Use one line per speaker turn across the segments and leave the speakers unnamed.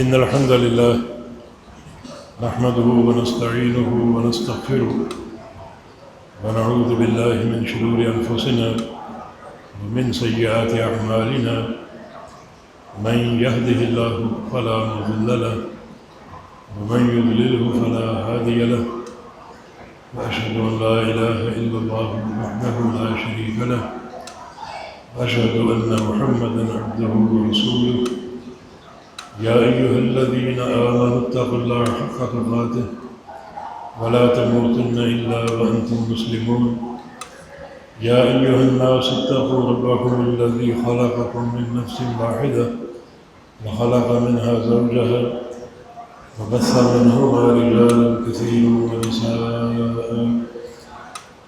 إن الحمد لله نحمده ونستعينه ونستغفره ونعوذ بالله من شرور أنفسنا ومن سيئات أعمالنا من يهده الله فلا مضل له ومن يضلله فلا هادي له وأشهد أن لا إله إلا الله وحده لا شريك له وأشهد أن محمدا عبده ورسوله يا أيها الذين آمنوا اتقوا الله حق تقاته ولا تموتن إلا وأنتم مسلمون يا أيها الناس اتقوا ربكم الذي خلقكم من نفس واحدة وخلق منها زوجها وبث منهما رجالا كثيرا ونساء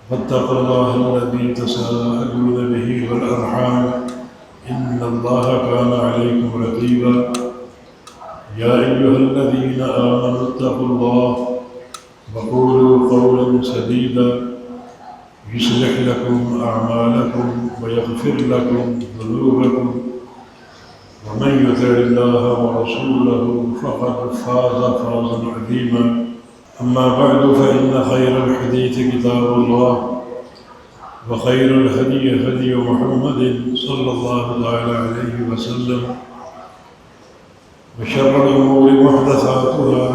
فاتقوا الله الذي تساءلون به والأرحام إن الله كان عليكم رقيبا يا أيها الذين آمنوا اتقوا الله وقولوا قولا سديدا يصلح لكم أعمالكم ويغفر لكم ذنوبكم ومن يطع الله ورسوله فقد فاز فوزا عظيما أما بعد فإن خير الحديث كتاب الله وخير الهدي هدي محمد صلى الله عليه وسلم وشر الأمور محدثاتها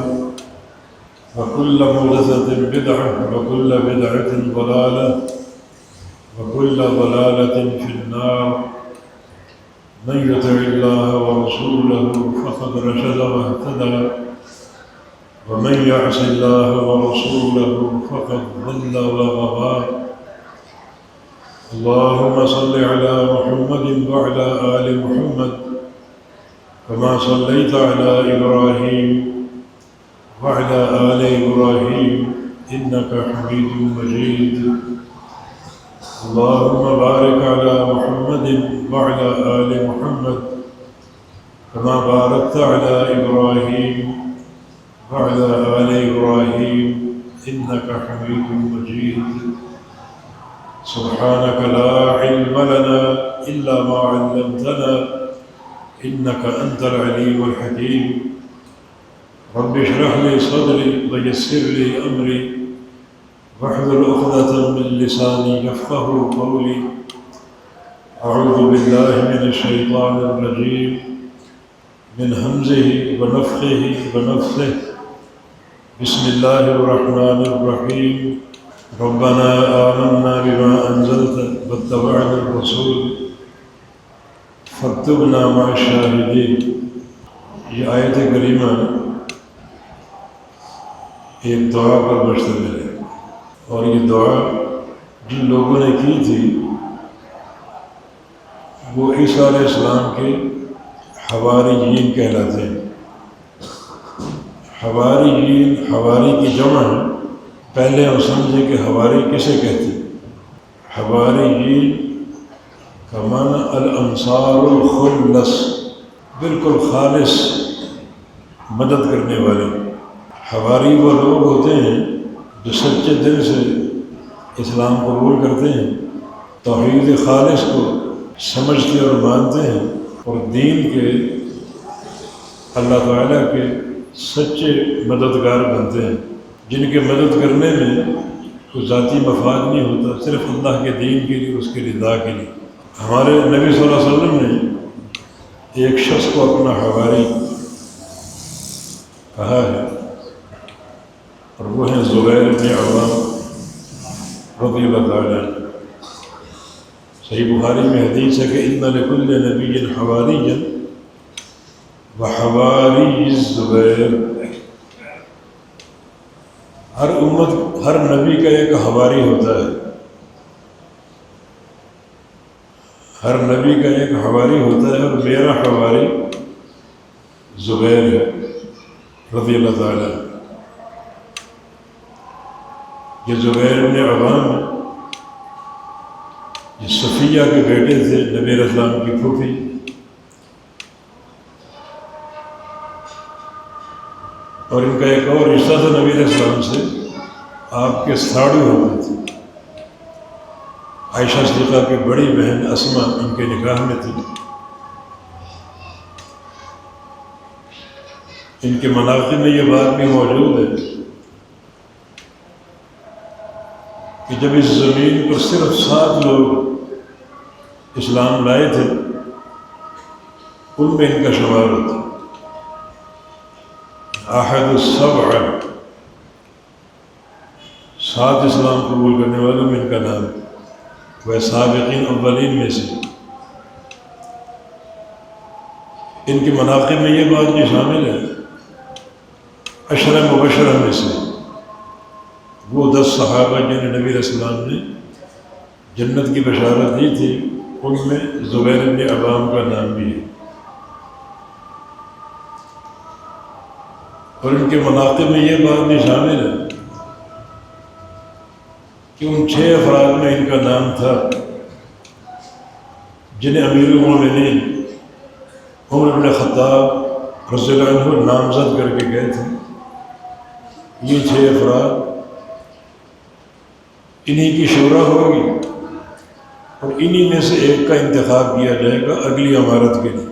وكل محدثة بدعة وكل بدعة ضلالة وكل ضلالة في النار من يطع الله ورسوله فقد رشد واهتدى ومن يعص الله ورسوله فقد ضل وغوى اللهم صل على محمد وعلى آل محمد كما صليت على إبراهيم وعلى آل إبراهيم إنك حميد مجيد اللهم بارك على محمد وعلى آل محمد كما باركت على إبراهيم وعلى آل إبراهيم إنك حميد مجيد سبحانك لا علم لنا إلا ما علمتنا إنك أنت العليم الحكيم رب اشرح لي صدري ويسر لي أمري واحلل عقدة من لساني يفقه قولي أعوذ بالله من الشيطان الرجيم من همزه ونفخه ونفثه بسم الله الرحمن الرحيم ربنا آمنا بما أنزلت واتبعنا الرسول فاکتبنا مع الشاہدین۔ یہ آیت کریمہ ایک دعا پر مشتمل ہے، اور یہ دعا جن لوگوں نے کی تھی وہ عیسیٰ علیہ السلام کے حواریین کہلاتے ہیں۔ حواریین، حواری کی جمع ہے۔ پہلے ہم سمجھے کہ حواری کسے کہتے ہیں۔ حواریین کا معنی الانصار الخلص، بالکل خالص مدد کرنے والے۔ حواری وہ لوگ ہوتے ہیں جو سچے دل سے اسلام قبول کرتے ہیں، توحید خالص کو سمجھتے اور مانتے ہیں، اور دین کے اللہ تعالیٰ کے سچے مددگار بنتے ہیں، جن کے مدد کرنے میں کوئی ذاتی مفاد نہیں ہوتا، صرف اللہ کے دین کے لیے، اس کے رضا کے لیے۔ ہمارے نبی صلی اللہ علیہ وسلم نے ایک شخص کو اپنا حواری کہا ہے، اور وہ ہیں زبیر بن عوام رضی اللہ تعالیٰ عنہ۔ صحیح بخاری میں حدیث ہے کہ ان لکل نبی حواریًا وحواری الزبیر۔ ہر امت، ہر نبی کا ایک حواری ہوتا ہے، ہر نبی کا ایک حواری ہوتا ہے، اور میرا حواری زبیر ہے رضی اللہ تعالیٰ۔ یہ زبیر بن عوام یہ صفیہ کے بیٹے تھے، نبی علیہ السلام کی پھوپھی۔ اور ان کا ایک اور رشتہ تھا نبی علیہ السلام سے، آپ کے ساڑو ہوتے تھے۔ عائشہ صدیقہ کی بڑی بہن اسما ان کے نکاح میں تھی۔ ان کے مناقب میں یہ بات بھی موجود ہے کہ جب اس زمین پر صرف 7 لوگ اسلام لائے تھے، ان میں ان کا شمار ہوتا احد السبع، 7 اسلام قبول کرنے والوں میں ان کا نام وہ سابقین اولین میں سے۔ ان کے مناقب میں یہ بات بھی شامل ہے، 10 مبشرہ میں سے وہ 10 صحابہ جنہیں نبی علیہ السلام نے جنت کی بشارت دی تھی، ان میں زبیر بن عوام کا نام بھی ہے۔ اور ان کے مناقب میں یہ بات بھی شامل ہے کہ ان 6 افراد میں ان کا نام تھا جنہیں امیر المومنین عمر بن خطاب رضی اللہ عنہ نامزد کر کے گئے تھے۔ یہ 6 افراد انہی کی شورا ہوگی اور انہی میں سے ایک کا انتخاب کیا جائے گا اگلی امارت کے لیے۔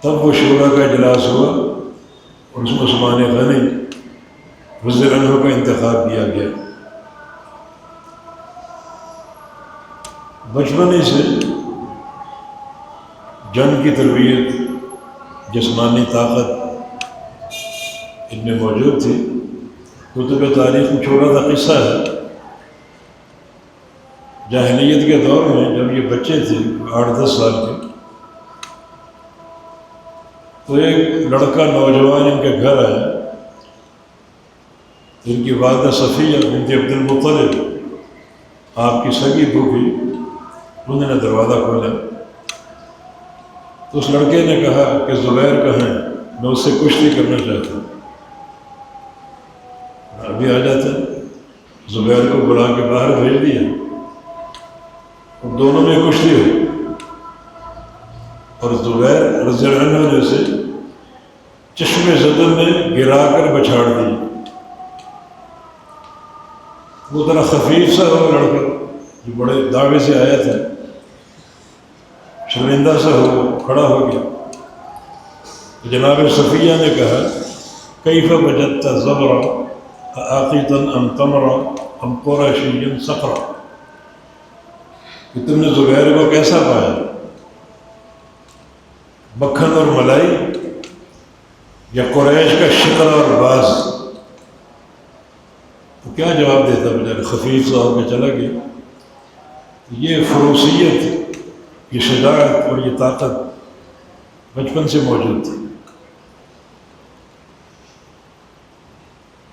تب وہ شورا کا اجلاس ہوا اور اس میں عثمان غنی رضی اللہ عنہ کا انتخاب کیا گیا۔ بچپن ہی سے جنگ کی تربیت، جسمانی طاقت ان میں موجود تھی۔ کتب تاریخ میں چھوٹا سا قصہ ہے، جاہلیت کے دور میں جب یہ بچے تھے 8-10 سال کے، تو ایک لڑکا نوجوان ان کے گھر آیا۔ ان کی والدہ صفیہ بنت عبد المطلب، آپ کی سگی پھوپھی، انہوں نے دروازہ کھولا تو اس لڑکے نے کہا کہ زبیر کہاں ہے، میں اس سے کشتی کرنا چاہتا ہوں۔ ابھی آ جاتا، زبیر کو بلا کے باہر بھیج دیا اور دونوں میں کشتی ہوئی، اور زبیر رضی اللہ عنہ نے اسے چشم زدن میں گرا کر بچھاڑ دی۔ وہ ذرا خفیف سا ہو لڑکا جو بڑے دعوے سے آیا تھا، شرمندہ سا ہو کھڑا ہو گیا۔ تو جناب صفیہ نے کہا کیف وجدت زبرا عاقیتا ام تمرا ام قرشیا صقرا، کہ تم نے زبیر کو کیسا پایا، مکھن اور ملائی یا قریش کا شکر اور باز؟ تو کیا جواب دیتا بیچارہ، خفیف سا ہو کے چلا گیا۔ یہ فروسیت، یہ شجاعت اور یہ طاقت بچپن سے موجود تھی۔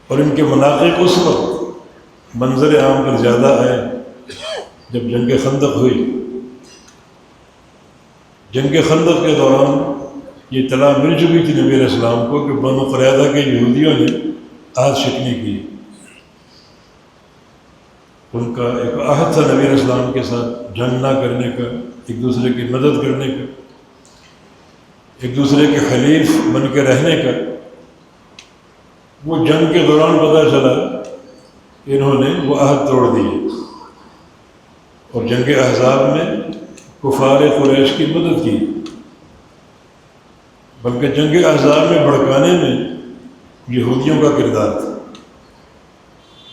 اور ان کے مناقب اس وقت منظر عام پر زیادہ آئے جب جنگ خندق ہوئی۔ جنگ خندق کے دوران یہ اطلاع مل چکی تھی نبی علیہ السلام کو کہ بنو قریظہ کے یہودیوں نے عہد شکنی کی۔ ان کا ایک عہد تھا نبی علیہ السلام کے ساتھ جنگ نہ کرنے کا، ایک دوسرے کی مدد کرنے کا، ایک دوسرے کے حلیف بن کے رہنے کا۔ وہ جنگ کے دوران پتہ چلا کہ انہوں نے وہ عہد توڑ دیے اور جنگ احزاب میں کفار قریش کی مدد کی، بلکہ جنگ احزاب میں بھڑکانے میں یہودیوں کا کردار تھا۔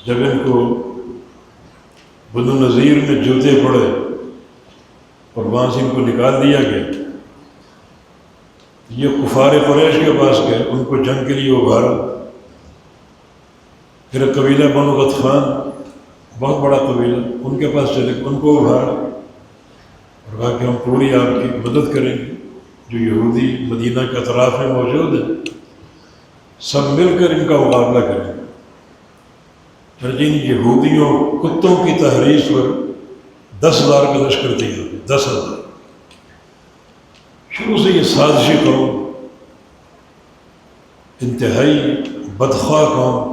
جب ان کو بنو نذیر میں جوتے پڑے اور وہاں سے ان کو نکال دیا گیا، یہ کفار قریش کے پاس گئے، ان کو جنگ کے لیے ابھارا۔ پھر قبیلہ بنو غطفان، بہت بڑا قبیلہ، ان کے پاس چلے، ان کو ابھارا اور کہا کہ ہم پوری آپ کی مدد کریں گے۔ جو یہودی مدینہ کے اطراف میں موجود ہیں سب مل کر ان کا مقابلہ کریں گے۔ جن یہودیوں کتوں کی تحریش پر 10,000 کا لشکر تیار، 10,000۔ شروع سے یہ سازشی قوم، انتہائی بدخواہ قوم،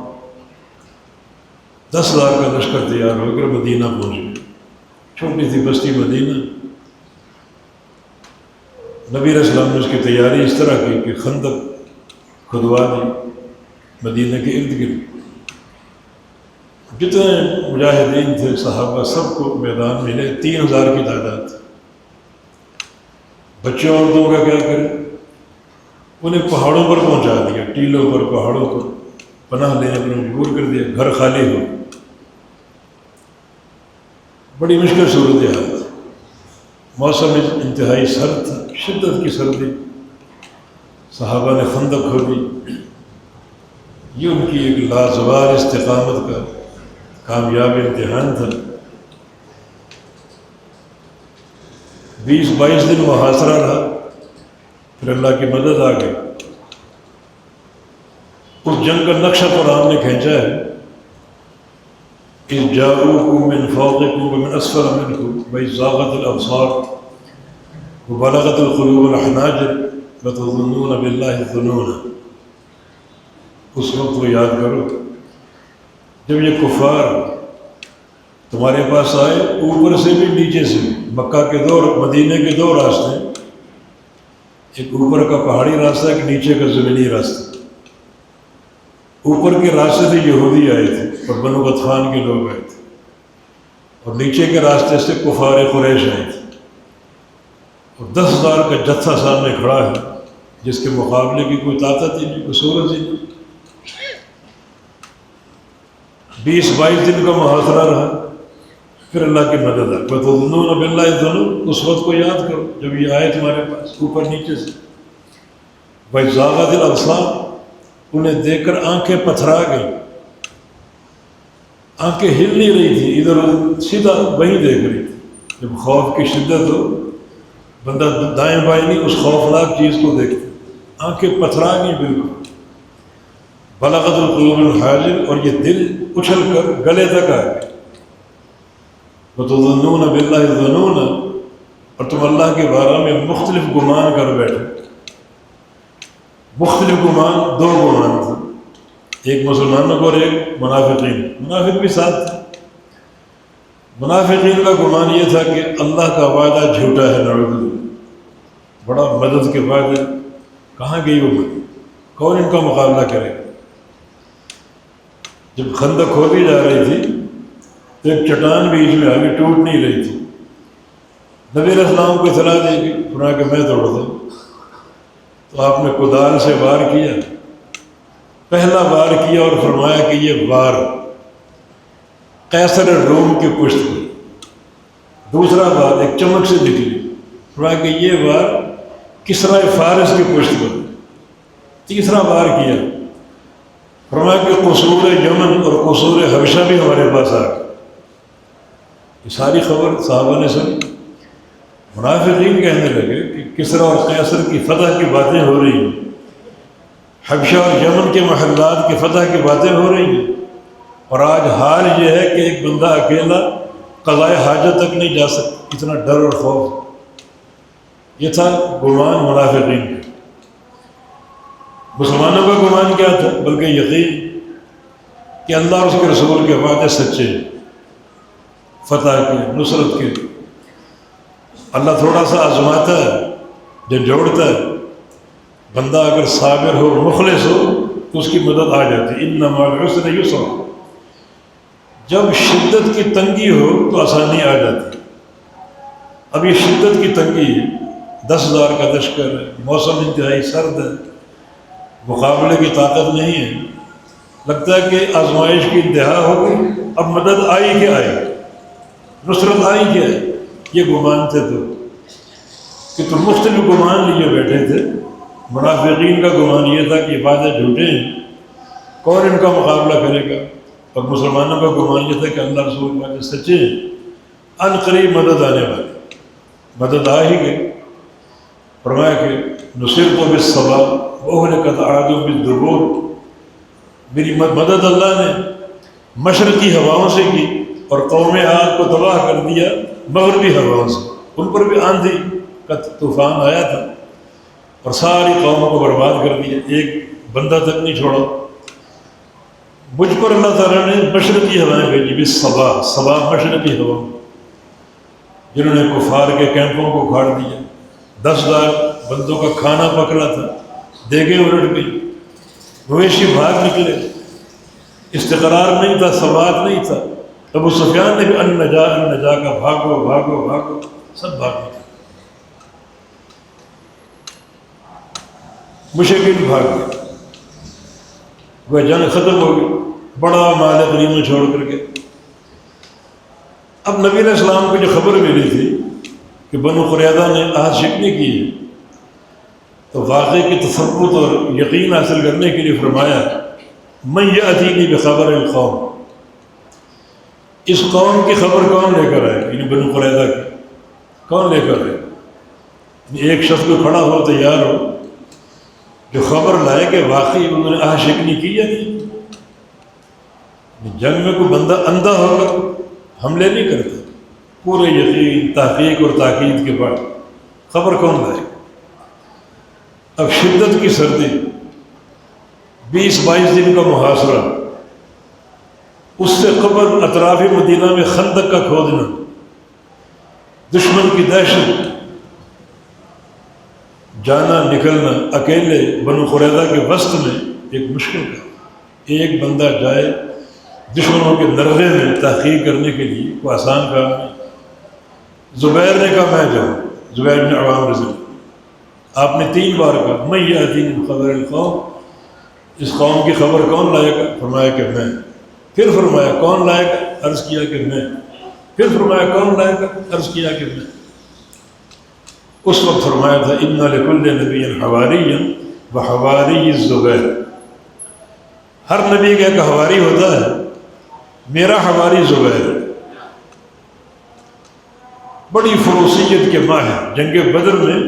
10,000 کا لشکر تیار ہو کر مدینہ پہنچ گئے۔ چھوٹی سی بستی مدینہ۔ نبی علیہ السلام نے اس کی تیاری اس طرح کی کہ خندق کھدوا دی مدینہ کے ارد گرد۔ جتنے مجاہدین تھے صحابہ سب کو میدان ملے، 3,000 کی تعداد۔ بچوں عورتوں کا کیا کریں؟ انہیں پہاڑوں پر پہنچا دیا، ٹیلوں پر، پہاڑوں پر پناہ لینے پر مجبور کر دیا، گھر خالی ہو، بڑی مشکل صورتحال تھی، موسم انتہائی سرد تھا، شدت کی سردی، صحابہ نے خندق کھودی، یہ ان کی ایک لازوال استقامت کا کامیاب امتحان تھا۔ 20-22 دن محاصرہ رہا، پھر اللہ کی مدد آ گئی۔ اس جنگ کا نقشہ قرآن نے کھینچا ہے، اذ جاءوکم من فوقکم ومن اسفل منکم واذ زاغت الابصار وبلغت القلوب الحناجر وتظنون باللہ الظنون۔ اس وقت کو یاد کرو جب یہ کفار تمہارے پاس آئے، اوپر سے بھی نیچے سے بھی، مکہ کے دو مدینے کے دو راستے، ایک اوپر کا پہاڑی راستہ، ایک نیچے کا زمینی راستہ۔ اوپر کے راستے سے یہودی آئے تھے اور بنو غطفان کے لوگ آئے تھے، اور نیچے کے راستے سے کفار قریش آئے تھے، اور 10,000 کا جتھا سامنے کھڑا ہے جس کے مقابلے کی کوئی طاقت ہی نہیں، کوئی صورت ہی نہیں۔ 20-22 دن کا محاصرہ رہا، پھر اللہ کی مدد آئی۔ وَتَظُنُّونَ بِاللَّهِ الظُّنُونَ، اس وقت کو یاد کرو جب یہ آئے تمہارے پاس اوپر نیچے سے۔ وَإِذْ زَاغَتِ الْأَبْصَارُ، انہیں دیکھ کر آنکھیں پتھرا گئی، آنکھیں ہل نہیں رہی تھی، ادھر ادھر سیدھا وہیں دیکھ رہی تھی۔ جب خوف کی شدت ہو، بندہ دائیں بائیں نہیں، اس خوفناک چیز کو دیکھتا، آنکھیں پتھرا گئی بالکل۔ بلغت القلوب الحاجر، اور یہ دل اچھل کر گلے تک آ گئے۔ وَتَظُنُّونَ بِاللَّهِ الظُّنُونَ، اور تم اللہ کے بارے میں مختلف گمان کر بیٹھے۔ مختلف گمان، دو گمان تھے، ایک مسلمانوں کو اور ایک منافقین، منافق بھی ساتھ تھے۔ منافقین کا گمان یہ تھا کہ اللہ کا وعدہ جھوٹا ہے، نعوذ باللہ، بڑا مدد کے وعدے، کہاں گئی وہ مدد، کون ان کا مقابلہ کرے گا؟ جب خندق کھودی جا رہی تھی تو ایک چٹان بیچ میں آگے ٹوٹ نہیں رہی تھی، نبی علیہ السلام کو اطلاع دی گئی، فرمایا کہ میں توڑ دوں، تو آپ نے کدال سے وار کیا، پہلا وار کیا اور فرمایا کہ یہ وار قیصر روم کی پشت پر، دوسرا وار ایک چمک سے نکلی، فرمایا کہ یہ وار کسرا فارس کی پشت پر، تیسرا وار کیا، فرمایا کہ قصور یمن اور قصور حبشہ بھی ہمارے پاس آ گئے۔ یہ ساری خبر صحابہ نے سنی، منافقین کہنے لگے کہ کسرا اور قیصر کی فتح کی باتیں ہو رہی ہیں، حبشہ اور یمن کے محلات کی فتح کی باتیں ہو رہی ہیں، اور آج حال یہ ہے کہ ایک بندہ اکیلا قضائے حاجت تک نہیں جا سکتا، اتنا ڈر اور خوف۔ یہ تھا گمان منافقین کا۔ مسلمانوں کا گمان کیا تھا؟ بلکہ یقین کہ اللہ اور اس کے رسول کے وعدے سچے، فتح کے، نصرت کے۔ اللہ تھوڑا سا آزماتا ہے، جب جوڑتا ہے، بندہ اگر صابر ہو، مخلص ہو، تو اس کی مدد آ جاتی۔ ان مع العسر یسرا، جب شدت کی تنگی ہو تو آسانی آ جاتی۔ اب یہ شدت کی تنگی ہے، 10,000 کا لشکر ہے، موسم انتہائی سرد ہے، مقابلے کی طاقت نہیں ہے، لگتا ہے کہ آزمائش کی انتہا ہو گئی، اب مدد آئی کہ آئی، نصرت آئی کہ آئی۔ یہ گمان تھے تو مختلف گمان لیے بیٹھے تھے۔ منافقین کا گمان یہ تھا کہ یہ وعدے جھوٹے ہیں، کون ان کا مقابلہ کرے گا، اور مسلمانوں کا گمان یہ تھا کہ اللہ رسول وعدے سچے ہیں، ان قریب مدد آنے والی، مدد آ ہی گئی۔ فرمایا کہ نصرت بالصبا واہلکت عاد بالدبور، میری مدد اللہ نے مشرقی ہواؤں سے کی اور قوم عاد کو تباہ کر دیا مغربی ہواؤں سے، ان پر بھی آندھی کا طوفان آیا تھا اور ساری قوموں کو برباد کر دیا، ایک بندہ تک نہیں چھوڑا۔ مجھ پر اللہ تعالیٰ نے مشرقی ہوائیں بھیجی، بالصبا، صبا مشرقی ہوا، جنہوں نے کفار کے کیمپوں کو اکھاڑ دیا، 10,000 بندوں کا کھانا پکڑا تھا، دیگیں الٹ گئی، مویشی بھاگ نکلے، استقرار نہیں تھا، ثبات نہیں تھا۔ ابو سفیان نے بھی النجا النجا کا بھاگو بھاگو بھاگو، سب بھاگ نکلے۔ مشرکین بھاگ گئے، وہ جنگ ختم ہو گئی، بڑا مال غنیمت چھوڑ کر کے۔ اب نبی علیہ السلام کو جو خبر ملی تھی کہ بنو قریظہ نے عہد شکنی کی ہے، تو واقعے کی تثبت اور یقین حاصل کرنے کے لیے فرمایا من یأتینی بخبر القوم، اس قوم کی خبر کون لے کر آئے، یعنی بنو قریظہ کی کون لے کر آئے؟ ایک شخص کو کھڑا ہو تیار ہو جو خبر لائے کہ واقعی انہوں نے عہد شکنی کی یا نہیں۔ جنگ میں کوئی بندہ اندھا ہو کر حملے نہیں کرتا، پورے یقین، تحقیق اور تاکید کے بعد خبر کون لائے؟ اب شدت کی سردی، 20-22 دن کا محاصرہ، اس سے قبل اطراف مدینہ میں خندق کا کھودنا، دشمن کی دہشت، جانا نکلنا اکیلے بنو قریظہ کے وسط میں ایک مشکل کا، ایک بندہ جائے دشمنوں کے نرغے میں تحقیق کرنے کے لیے، کوئی آسان کام نہیں۔ زبیر نے کہا میں جاؤں، زبیر بن عوام رضی اللہ، آپ نے 3 بار کہا من یأتینی بخبر القوم، اس قوم کی خبر کون لائے گا؟ فرمایا کہ میں۔ پھر فرمایا کون لائے گا؟ عرض کیا کہ میں۔ پھر فرمایا کون لائے گا؟ عرض کیا کہ میں۔ اس وقت فرمایا تھا ان لکل نبی حواریًا وحواری الزبیر، ہر نبی کا ایک حواری ہوتا ہے، میرا حواری زبیر۔ بڑی فروسیت کے ماہر، جنگ بدر میں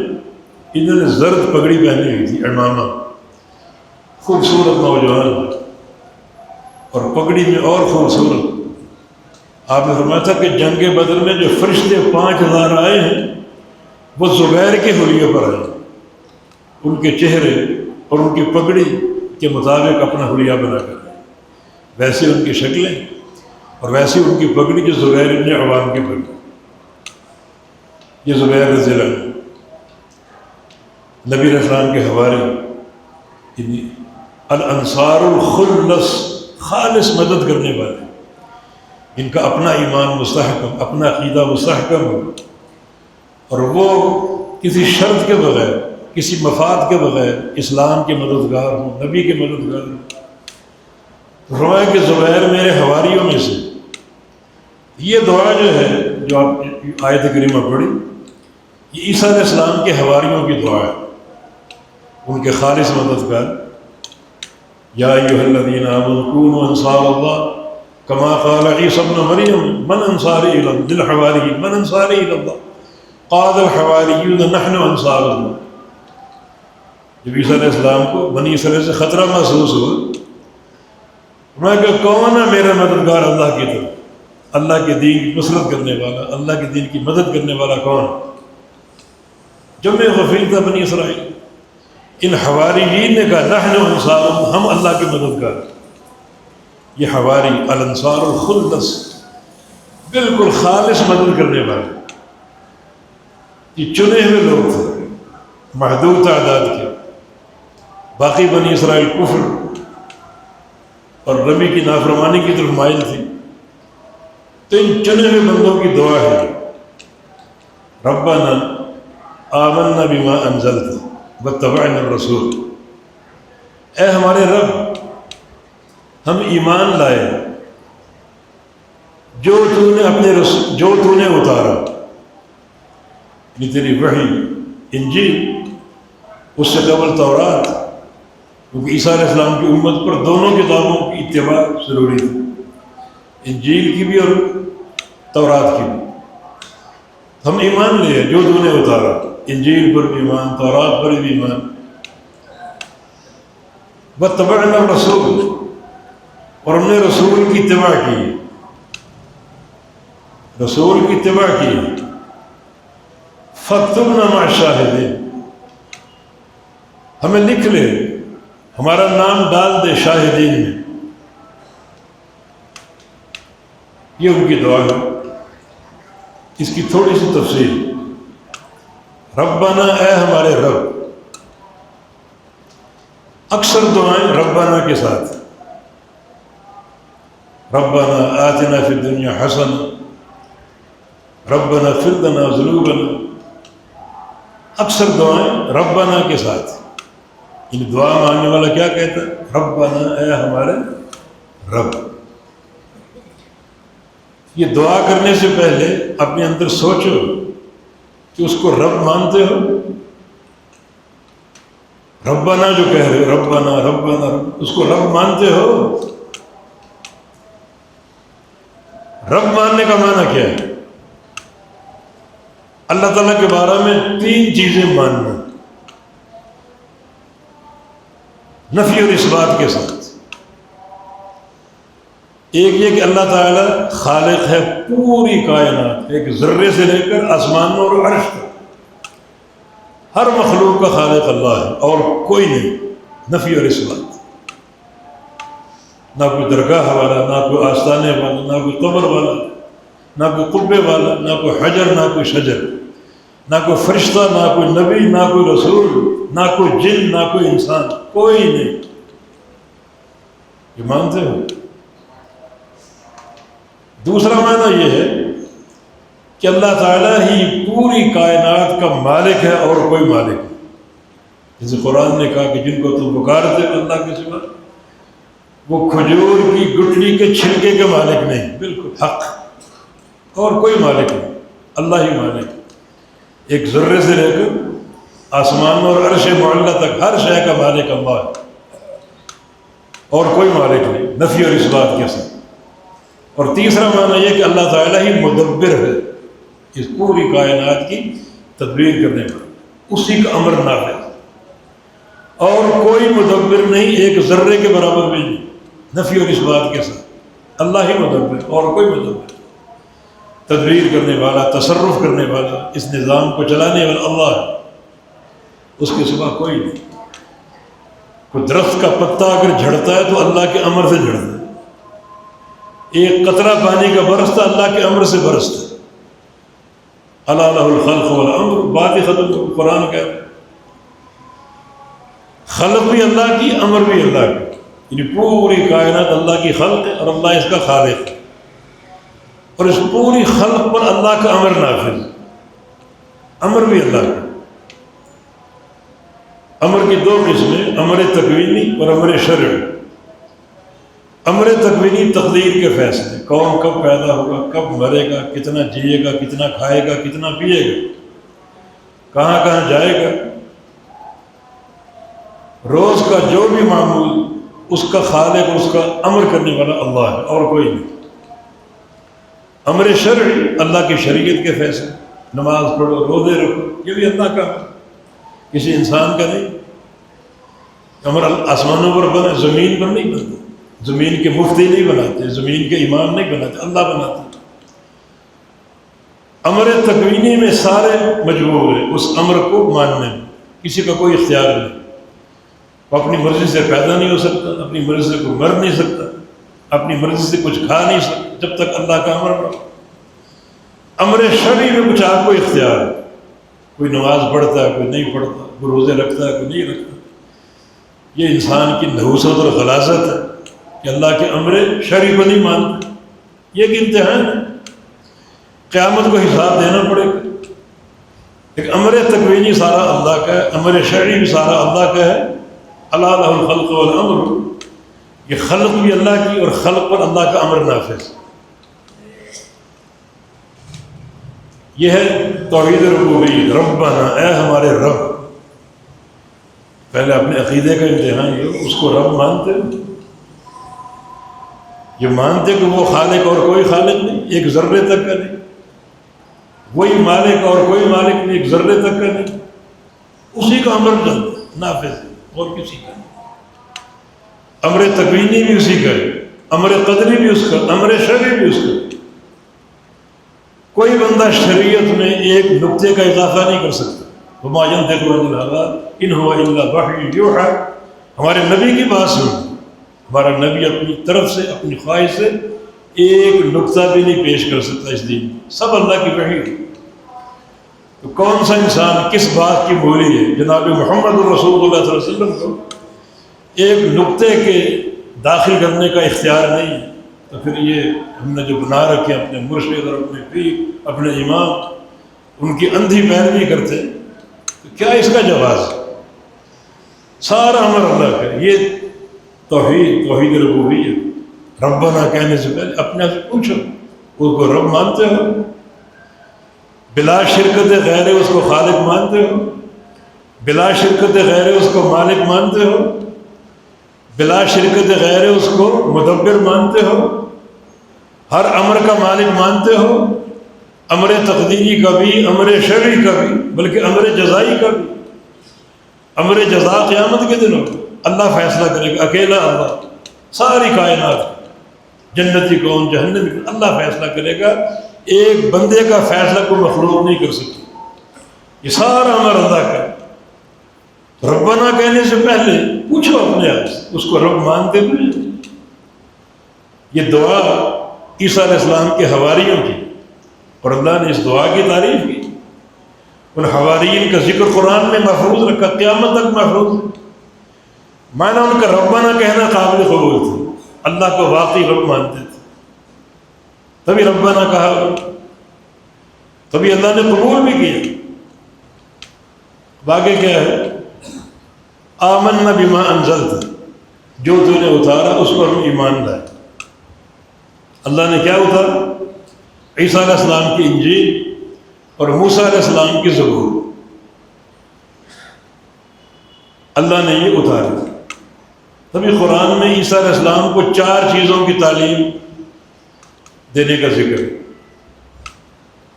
انہوں نے زرد پگڑی پہنی ہوئی تھی، عمامہ، خوبصورت نوجوان، اور پگڑی میں اور خوبصورت۔ آپ نے فرمایا تھا کہ جنگ بدر میں جو فرشتے 5000 آئے ہیں وہ زبیر کے حلیے پر آئے، ان کے چہرے اور ان کی پگڑی کے مطابق اپنا حلیہ بنا کر، ویسے ان کی شکلیں اور ویسے ان کی پگڑی جو زبیر بن عوام کی پگڑی۔ یہ زبیر رضی اللہ عنہ نبی علیہ السلام کے حواری، الانصار الخلص، خالص مدد کرنے والے، ان کا اپنا ایمان مستحکم، اپنا عقیدہ مستحکم ہو، اور وہ کسی شرط کے بغیر، کسی مفاد کے بغیر اسلام کے مددگار ہوں، نبی کے مددگار ہوں۔ فرمایا کہ زبیر میرے حواریوں میں سے۔ یہ دعا جو ہے، جو آپ آیت کریمہ پڑھی، یہ عیسیٰ علیہ السلام کے حواریوں کی دعا ہے، ان کے خالص مددگار۔ یا ایھا الذین آمنوا کونوا انصار اللہ کما قال عیسیٰ ابن مریم من انصاری الی اللہ، للحواریین من انصاری الی اللہ قال الحواریون نحن انصار اللہ۔ جب عیسیٰ علیہ السلام کو بنی اسرائیل سے خطرہ محسوس ہوا، میں کہ کون ہے میرا مددگار اللہ کی طرف، اللہ کے دین کی نصرت کرنے والا، اللہ کے دین کی مدد کرنے والا کون؟ جمع غفیر تھا بنی اسرائیل۔ ان حواریین نے کہا نحن انصار اللہ، ہم اللہ کے مددگار۔ یہ حواری الانصار الخلص، بالکل خالص مدد کرنے والے، یہ چنے ہوئے لوگ تھے، محدود تعداد کے۔ باقی بنی اسرائیل کفر اور نبی کی نافرمانی کی طرف مائل تھی، تو ان چنے ہوئے بندوں کی دعا ہے ربنا آمنا بما انزلت واتبعنا الرسول، اے ہمارے رب ہم ایمان لائے جو تو نے اتارا، یہ تیری وحی انجیل، اس سے قبل تورات، کیونکہ عیسیٰ علیہ السلام کی امت پر دونوں کتابوں کی اتباع ضروری تھی، انجیل کی بھی اور تورات کی بھی۔ ہم ایمان لے جو تو نے اتارا، انجیل پر بھی ایمان، تورات پر بھی ایمان۔ واتبعنا الرسول، اور ہم نے رسول کی اتباع کی، رسول کی اتباع کی۔ فاکتبنا مع الشاہدین، ہمیں لکھ لے، ہمارا نام ڈال دے شاہدین میں۔ یہ ان کی دعا ہے۔ اس کی تھوڑی سی تفصیل، ربنا، اے ہمارے رب، اکثر دعائیں ربنا کے ساتھ، ربنا آتنا فی الدنیا حسنہ، ربنا اغفر لنا ذنوبنا، اکثر دعائیں ربنا کے ساتھ۔ ان دعا مانگنے والا کیا کہتا ہے؟ ربنا، اے ہمارے رب۔ یہ دعا کرنے سے پہلے اپنے اندر سوچو کہ اس کو رب مانتے ہو؟ ربنا جو کہہ رہے ہو، ربنا ربنا رب، اس کو رب مانتے ہو؟ رب ماننے کا معنی کیا ہے؟ اللہ تعالیٰ کے بارے میں 3 چیزیں ماننا، نفی اور اثبات کے ساتھ۔ ایک یہ کہ اللہ تعالیٰ خالق ہے پوری کائنات، ایک ذرے سے لے کر آسمانوں اور عرش تک، ہر مخلوق کا خالق اللہ ہے اور کوئی نہیں، نفی اور اثبات۔ نہ کوئی درگاہ والا، نہ کوئی آستانے والا، نہ کوئی قبر والا، نہ کوئی قبے والا، نہ کوئی حجر، نہ کوئی شجر، نہ کوئی فرشتہ، نہ کوئی نبی، نہ کوئی رسول، نہ کوئی جن، نہ کوئی انسان، کوئی نہیں۔ یہ مانتے ہو؟ دوسرا معنی یہ ہے کہ اللہ تعالیٰ ہی پوری کائنات کا مالک ہے اور کوئی مالک نہیں۔ جیسے قرآن نے کہا کہ جن کو تم پکارتے ہو اللہ کے سوا، وہ کھجور کی گٹھلی کے چھلکے کے مالک نہیں، بالکل حق، اور کوئی مالک نہیں، اللہ ہی مالک ہے۔ ایک ذرے سے لے کر آسمان اور عرش معلیٰ تک ہر شے کا مالک اللہ ہے اور کوئی مالک نہیں، نفی اور اثبات کے ساتھ۔ اور تیسرا معنی یہ کہ اللہ تعالیٰ ہی مدبر ہے، اس پوری کائنات کی تدبیر کرنے والا، اسی کا امر نافذ، اور کوئی مدبر نہیں، ایک ذرے کے برابر بھی نہیں، نفی اور اثبات کے ساتھ۔ اللہ ہی مدبر اور کوئی مدبر، تدبیر کرنے والا، تصرف کرنے والا، اس نظام کو چلانے والا اللہ ہے، اس کے سوا کوئی نہیں۔ کوئی درخت کا پتا اگر جھڑتا ہے تو اللہ کے امر سے جھڑتا ہے، ایک قطرہ پانی کا برستا اللہ کے امر سے برستا ہے۔ الا لہ الخلق والامر، بات ہی ختم۔ قرآن کہہ رہا ہے خلق بھی اللہ کی، امر بھی اللہ کی، یعنی پوری کائنات اللہ کی خلق ہے اور اللہ اس کا خالق ہے، اور اس پوری خلق پر اللہ کا امر نافذ، امر بھی اللہ کا۔ امر کی 2 قسمیں، امر تکوینی اور امر شرعی۔ امر تکوینی تقدیر کے فیصلے، کون کب پیدا ہوگا، کب مرے گا، کتنا جیے گا، کتنا کھائے گا، کتنا پیے گا، کہاں کہاں جائے گا، روز کا جو بھی معمول، اس کا خالق، اس کا امر کرنے والا اللہ ہے اور کوئی نہیں۔ امر شرعی، اللہ کی شریعت کے فیصلے، نماز پڑھو، روزے رکھو، یہ بھی اللہ کا ہے، کسی انسان کا نہیں۔ امر آسمانوں پر بنا، زمین پر نہیں بنتا، زمین کے مفتی نہیں بناتے، زمین کے امام نہیں بناتے، اللہ بناتے۔ امر تکوینی میں سارے مجبور ہیں اس امر کو ماننے میں، کسی کا کوئی اختیار نہیں، وہ اپنی مرضی سے پیدا نہیں ہو سکتا، اپنی مرضی سے کوئی مر نہیں سکتا، اپنی مرضی سے کچھ کھا نہیں سکتا جب تک اللہ کا امر نہ ہو۔ امر شرعی میں کچھ آپ کو اختیار ہے، کوئی نماز پڑھتا ہے، کوئی نہیں پڑھتا، کوئی روزے رکھتا ہے، کوئی نہیں رکھتا۔ یہ انسان کی نحوست اور غلاظت ہے کہ اللہ کے امر شرعی کو نہیں مانتا۔ یہ ایک امتحان ہے، قیامت کو حساب دینا پڑے گا۔ ایک امر تکوینی سارا اللہ کا ہے، امر شرعی بھی سارا اللہ کا ہے۔ الا لہ الخلق والامر، یہ خلق بھی اللہ کی اور خلق پر اللہ کا امر نافذ۔ یہ ہے توحید ربوبیت، ربنا، اے ہمارے رب۔ پہلے اپنے عقیدے کا امتحان یہ، اس کو رب مانتے ہو؟ یہ مانتے کہ وہ خالق اور کوئی خالق نہیں، ایک ذرے تک کا نہیں، وہی مالک اور کوئی مالک نہیں، ایک ذرے تک کا نہیں، اسی کا امر نافذ ہے اور کسی کا نہیں۔ امر تکوینی بھی اسی کا ہے، امر قدری بھی اس کا، امر شرعی بھی اس کا۔ کوئی بندہ شریعت میں ایک نقطے کا اضافہ نہیں کر سکتا۔ وما ينطق عن الهوى ان هو الا وحی یوحی، ہمارے نبی کی بات سن، ہمارا نبی اپنی طرف سے، اپنی خواہش سے ایک نقطہ بھی نہیں پیش کر سکتا اس دین میں، سب اللہ کی وحی ہے۔ تو کون سا انسان کس بات کی بولی ہے؟ جناب محمد رسول اللہ صلی اللہ علیہ وسلم کو ایک نقطے کے داخل کرنے کا اختیار نہیں ہے، تو پھر یہ ہم نے جو بنا رکھے اپنے مرشد اور اپنے پیر، اپنے امام، ان کی اندھی پیروی کرتے، تو کیا اس کا جواز؟ سارا عمل اللہ کا. یہ توحید ربوبیت. ربنا کہنے سے پہلے اپنے سے پوچھو اس کو رب مانتے ہو؟ بلا شرکت غیر اس کو خالق مانتے ہو؟ بلا شرکت غیر اس کو مالک مانتے ہو؟ بلا شرکت غیر اس کو مدبر مانتے ہو؟ ہر امر کا مالک مانتے ہو؟ امر تقدیری کا بھی، امر شرعی کا بھی، بلکہ امر جزائی کا بھی. امر جزا قیامت کے دنوں اللہ فیصلہ کرے گا، اکیلا اللہ. ساری کائنات جنتی کون جہنمی کون اللہ فیصلہ کرے گا. ایک بندے کا فیصلہ کوئی مخلوق نہیں کر سکتی. یہ سارا امر اللہ کا. ربنا کہنے سے پہلے پوچھو اپنے آپ سے اس کو رب مانتے تھے؟ یہ دعا عیسیٰ علیہ السلام کے حواریوں کی، اور اللہ نے اس دعا کی تعریف کی. ان حواریین کا ذکر قرآن میں محفوظ رکھا، قیامت تک محفوظ ہے. معنی ان کا ربنا کہنا قابل قبول تھا، اللہ کو واقعی رب مانتے تھے، تبھی ربنا کہا، تبھی اللہ نے قبول بھی کیا. باقی کیا ہے؟ آمنا بما انزلت، جو تو نے اتارا اس پر ہم ایمان لائے. اللہ نے کیا اتارا؟ عیسیٰ علیہ السلام کی انجیل اور موسیٰ علیہ السلام کی زبور. اللہ نے یہ اتارا. تبھی قرآن میں عیسیٰ علیہ السلام کو 4 چیزوں کی تعلیم دینے کا ذکر ہے.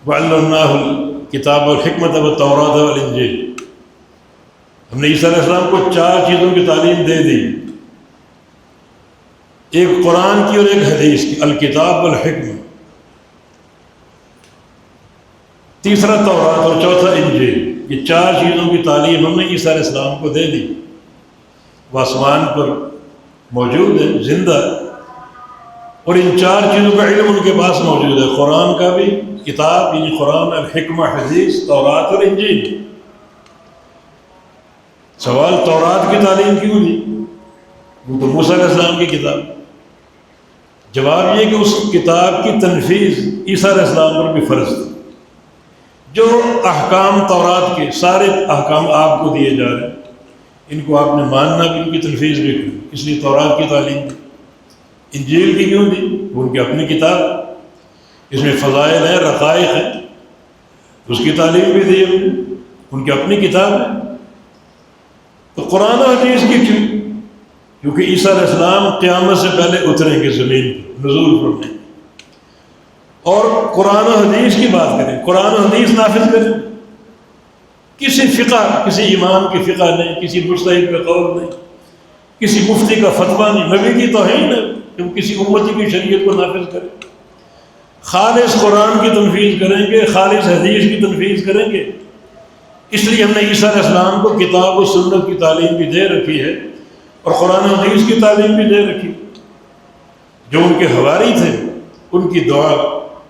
وَعَلَّمْنَاهُ الْكِتَابَ وَالْحِكْمَةَ وَالتَّوْرَاةَ وَالْإِنْجِيلَ. ہم نے عیسیٰ علیہ السلام کو 4 چیزوں کی تعلیم دے دی، ایک قرآن کی اور ایک حدیث کی، الکتاب والحکمہ، تیسرا تورات اور چوتھا انجیل. یہ 4 چیزوں کی تعلیم ہم نے عیسیٰ علیہ السلام کو دے دی. وہ آسمان پر موجود ہے، زندہ ہے، اور ان 4 چیزوں کا علم ان کے پاس موجود ہے. قرآن کا بھی، کتاب یعنی قرآن، الحکمہ حدیث، تورات اور انجیل. سوال تورات کی تعلیم کیوں دی؟ وہ تو موسیٰ علیہ السلام کی کتاب. جواب یہ کہ اس کتاب کی تنفیذ عیسیٰ علیہ السلام پر بھی فرض تھی. جو احکام تورات کے سارے احکام آپ کو دیے جا رہے ہیں، ان کو آپ نے ماننا بھی، ان کی تنفیذ بھی کرنی. اس لیے تورات کی تعلیم دی. انجیل کی کیوں دی؟ وہ ان کی اپنی کتاب، اس میں فضائل ہیں، رقائق ہیں، اس کی تعلیم بھی دی ہم نے، ان کی اپنی کتاب ہے. تو قرآن و حدیث کی کیوں؟ کیونکہ عیسیٰ علیہ السلام قیامت سے پہلے اتریں گے زمین پر، نزول فرمائیں گے. اور قرآن و حدیث کی بات کریں، قرآن و حدیث نافذ کریں. کسی فقہ، کسی امام کی فقہ نہیں، کسی مجتہد کا قول نہیں، کسی مفتی کا فتویٰ نہیں. نبی کی توہین ہے کہ وہ کسی امتی کی شریعت کو نافذ کرے. خالص قرآن کی تنفیذ کریں گے، خالص حدیث کی تنفیذ کریں گے. اس لیے ہم نے عیسیٰ علیہ السلام کو کتاب و سنت کی تعلیم بھی دے رکھی ہے اور قرآن و حدیث کی تعلیم بھی دے رکھی. جو ان کے حواری تھے ان کی دعا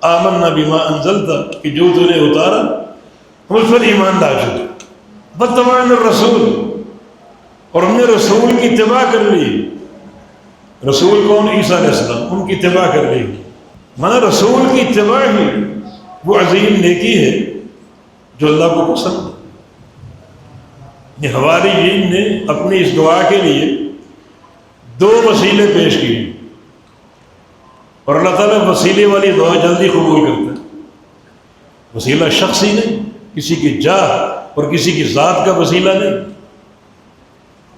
آمنا بما انزلت، کہ جو تو نے اتارا ہم اس پر ایمان لا چکے. واتبعنا الرسول، اور ہم نے رسول کی اتباع کر لی. رسول کون؟ عیسیٰ علیہ السلام، ان کی اتباع کر لی. مانا رسول کی اتباع ہی وہ عظیم نیکی ہے جو اللہ کو پسند ہے. یہ حواریین نے اپنی اس دعا کے لیے 2 وسیلے پیش کیے، اور اللہ تعالیٰ وسیلے والی دعا جلدی قبول کرتا ہے. وسیلہ شخصی نہیں، کسی کی جاہ اور کسی کی ذات کا وسیلہ نہیں.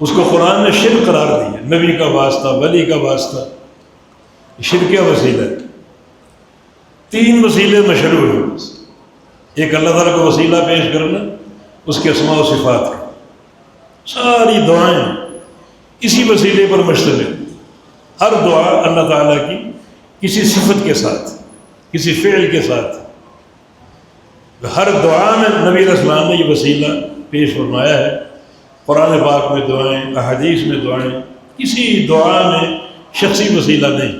اس کو قرآن نے شرک قرار دیا، نبی کا واسطہ، ولی کا واسطہ، شرک کا وسیلہ ہے. 3 وسیلے مشروع ہیں. ایک اللہ تعالیٰ کو وسیلہ پیش کرنا، اس کے اسماء و صفات کا. ساری دعائیں اسی وسیلے پر مشتمل. ہر دعا اللہ تعالیٰ کی کسی صفت کے ساتھ، کسی فعل کے ساتھ. ہر دعا میں نبی علیہ السلام نے یہ وسیلہ پیش فرمایا ہے. قرآن پاک میں دعائیں، احادیث میں دعائیں، کسی دعا میں شخصی وسیلہ نہیں.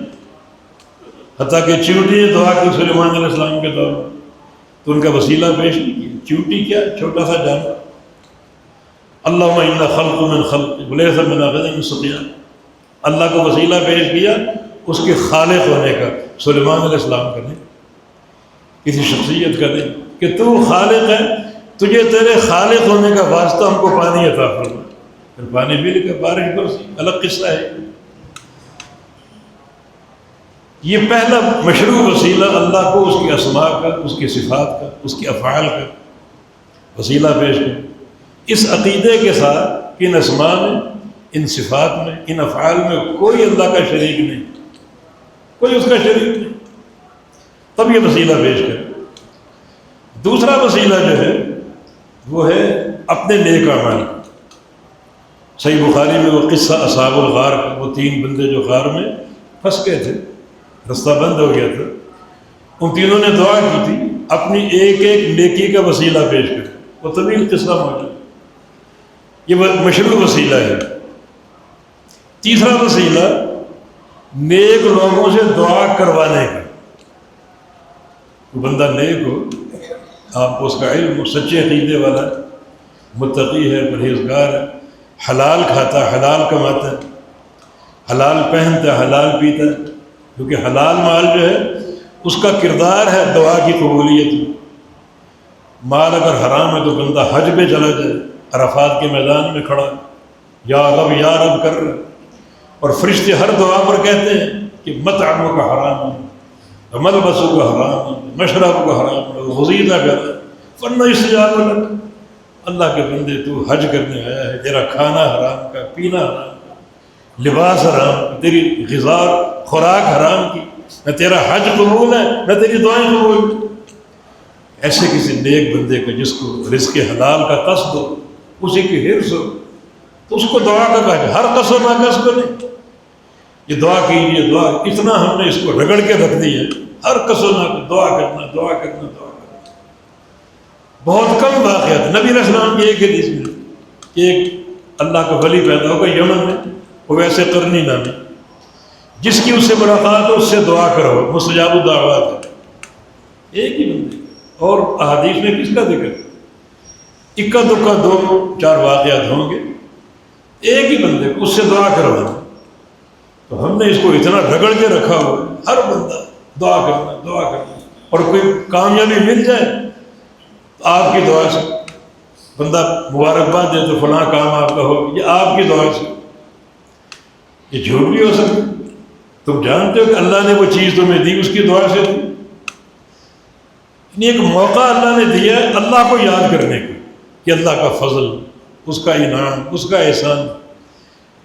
حتیٰ کہ چیونٹی نے دعا کی سلیمان علیہ السلام کے دور میں، تو ان کا وسیلہ پیش نہیں کیا. چیونٹی کیا؟ چھوٹا سا جانور. اللہم انا خلق من خلق ولیس من غیر مستطیع. اللہ کو وسیلہ پیش کیا اس کے خالق ہونے کا، سلیمان علیہ السلام کا نہیں، کسی شخصیت کا نہیں، کہ تو خالق ہے، تجھے تیرے خالق ہونے کا واسطہ ہم کو پانی عطا فرما. پھر پانی مل کے بارش برسی، الگ قصہ ہے۔ یہ پہلا مشروع وسیلہ اللہ کو اس کی اسماء کا، اس کی صفات کا، اس کی افعال کا وسیلہ پیش کر، اس عقیدے کے ساتھ کہ ان اسماء میں، ان صفات میں، ان افعال میں کوئی اللہ کا شریک نہیں، کوئی اس کا شریک نہیں، تب یہ وسیلہ پیش کر۔ دوسرا وسیلہ جو ہے وہ ہے اپنے نیک اعمال۔ صحیح بخاری میں وہ قصہ اصحاب الغار کا، وہ 3 بندے جو غار میں پھنس گئے تھے، رستہ بند ہو گیا تھا، ان تینوں نے دعا کی تھی اپنی ایک ایک نیکی کا وسیلہ پیش کر، وہ طویل قصہ موجود، یہ مشروع وسیلہ ہے۔ تیسرا وسیلہ نیک لوگوں سے دعا کروانے کا۔ بندہ نیک ہو، آپ کو اس کا علم ہو، سچے عقیدے والا ہے، متقی ہے، پرہیزگار ہے، حلال کھاتا ہے، حلال کماتا ہے، حلال پہنتا ہے، حلال پیتا ہے، کیونکہ حلال مال جو ہے اس کا کردار ہے دعا کی قبولیت میں۔ مال اگر حرام ہے تو بندہ حج پہ چلا جائے، عرفات کے میدان میں کھڑا یا رب کر رہا، اور فرشتے ہر دعا پر کہتے ہیں کہ مطعموں کا حرام ہے، ملبسوں کا حرام ہے، مشرب کا حرام ہے، غزیدہ کر فن استجاب لک، اللہ کے بندے تو حج کرنے آیا ہے، تیرا کھانا حرام کا، پینا حرام کا، لباس حرام کا، تیری غذا خوراک حرام کی، نہ تیرا حج قبول ہے نہ تیری دعائیں قبول۔ ایسے کسی نیک بندے کو جس کو رزق حلال کا قصد ہو، اسی کی حرص ہو، تو اس کو دعا کا کہا، ہر قصد نہ قصد کو نہیں، یہ دعا کیجیے، دعا، اتنا ہم نے اس کو رگڑ کے رکھ دی ہے، ہر قصد نہ دعا کرنا، دعا کرنا، دعا کرنا۔ بہت کم واقعات نبی علیہ السلام کی ایک حدیث میں کہ ایک اللہ کا ولی پیدا ہوگا یمن میں، وہ ویسے قرنی نامی، جس کی اس سے ملاقات ہو اس سے دعا کرو، مستجاب الدعوات ہے، ایک ہی بندے۔ اور احادیث میں کس کا ذکر؟ اکا دکا 2-4 واقعات ہوں گے، ایک ہی بندے کو اس سے دعا کروانا۔ تو ہم نے اس کو اتنا رگڑ کے رکھا ہوا ہے، ہر بندہ دعا کرنا، دعا کرنا، اور کوئی کامیابی مل جائے تو آپ کی دعا سے، بندہ مبارکباد دے تو فلاں کام آپ کا ہو، یہ آپ کی دعا سے۔ یہ جھوٹ بھی ہو سکتا، تم جانتے ہو کہ اللہ نے وہ چیز تمہیں دی اس کی دعا سے دی، ایک موقع اللہ نے دیا ہے اللہ کو یاد کرنے کا، کہ اللہ کا فضل، اس کا انعام، اس کا احسان،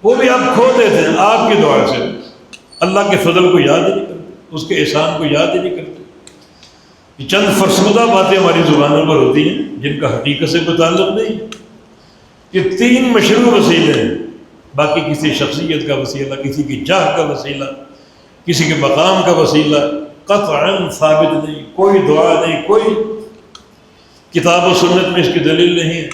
وہ بھی آپ کھو دیتے ہیں آپ کی دعا سے۔ اللہ کے فضل کو یاد ہی نہیں کرتے، اس کے احسان کو یاد ہی نہیں کرتے۔ یہ چند فرسودہ باتیں ہماری زبانوں پر ہوتی ہیں جن کا حقیقت سے کوئی تعلق نہیں۔ یہ 3 مشروع وسیلے ہیں، باقی کسی شخصیت کا وسیلہ، کسی کی جاہ کا وسیلہ، کسی کے مقام کا وسیلہ قطعاً ثابت نہیں، کوئی دعا نہیں، کوئی کتاب و سنت میں اس کی دلیل نہیں ہے۔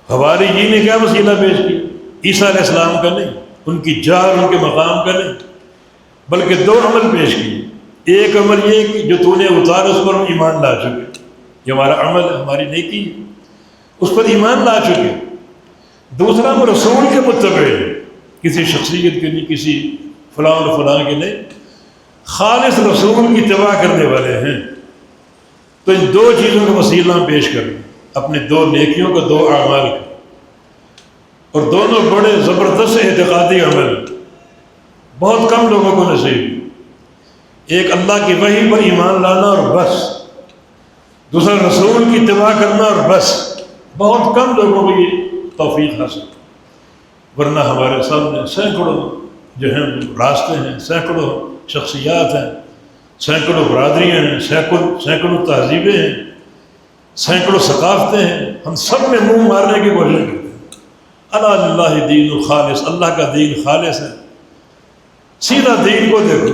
حواریین نے کیا وسیلہ پیش کیا؟ عیسیٰ علیہ السلام کا نہیں، ان کی جاہ اور ان کے مقام کا نہیں، بلکہ 2 عمل پیش کیے۔ ایک عمل یہ کہ جو تو نے اتارا اس پر ہم ایمان لا چکے، یہ ہمارا عمل ہے، ہماری نیکی ہے، اس پر ایمان لا چکے۔ دوسرا ہم رسول کے متبع ہیں، کسی شخصیت کے نہیں، کسی فلاں اور فلاں کے نہیں، خالص رسول کی اتباع کرنے والے ہیں۔ تو ان 2 چیزوں کا وسیلہ ہم پیش کریں، اپنے 2 نیکیوں کا، 2 اعمال کا، اور دونوں بڑے زبردست اعتقادی عمل، بہت کم لوگوں کو نصیب۔ ایک اللہ کی وحی پر ایمان لانا اور بس، دوسرا رسول کی اتباع کرنا اور بس، بہت کم لوگوں کو یہ توفیق حاصل، ورنہ ہمارے سامنے سینکڑوں جو ہیں راستے ہیں، سینکڑوں شخصیات ہیں، سینکڑوں برادریاں ہیں، سینکڑوں تہذیبیں ہیں، سینکڑوں ثقافتیں ہیں، ہم سب میں منہ مارنے کی کوشش کرتے ہیں۔ اللہ دین خالص، اللہ کا دین خالص ہے، سیدھا دین کو دیکھو،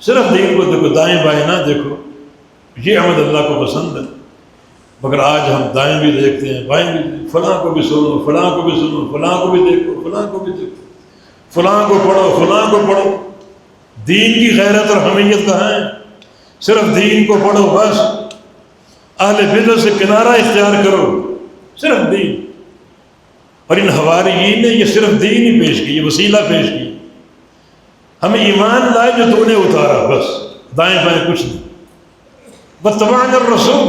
صرف دین کو دیکھو، دائیں بائیں نہ دیکھو، یہ عمل اللہ کو پسند ہے۔ مگر آج ہم دائیں بھی دیکھتے ہیں، بائیں بھی، فلاں کو بھی سنو، فلاں کو بھی سنو، فلاں کو بھی دیکھو، فلاں کو بھی دیکھو، فلاں کو پڑھو، فلاں کو پڑھو۔ دین کی غیرت اور حمیت کہاں ہے؟ صرف دین کو پڑھو بس، اہل بدعت سے کنارہ اختیار کرو، صرف دین۔ اور ان حواریین نے یہ صرف دین ہی پیش کی، یہ وسیلہ پیش کی، ہمیں ایمان لائے جو تو نے اتارا، بس دائیں بائیں کچھ نہیں۔ واتبعنا الرسول،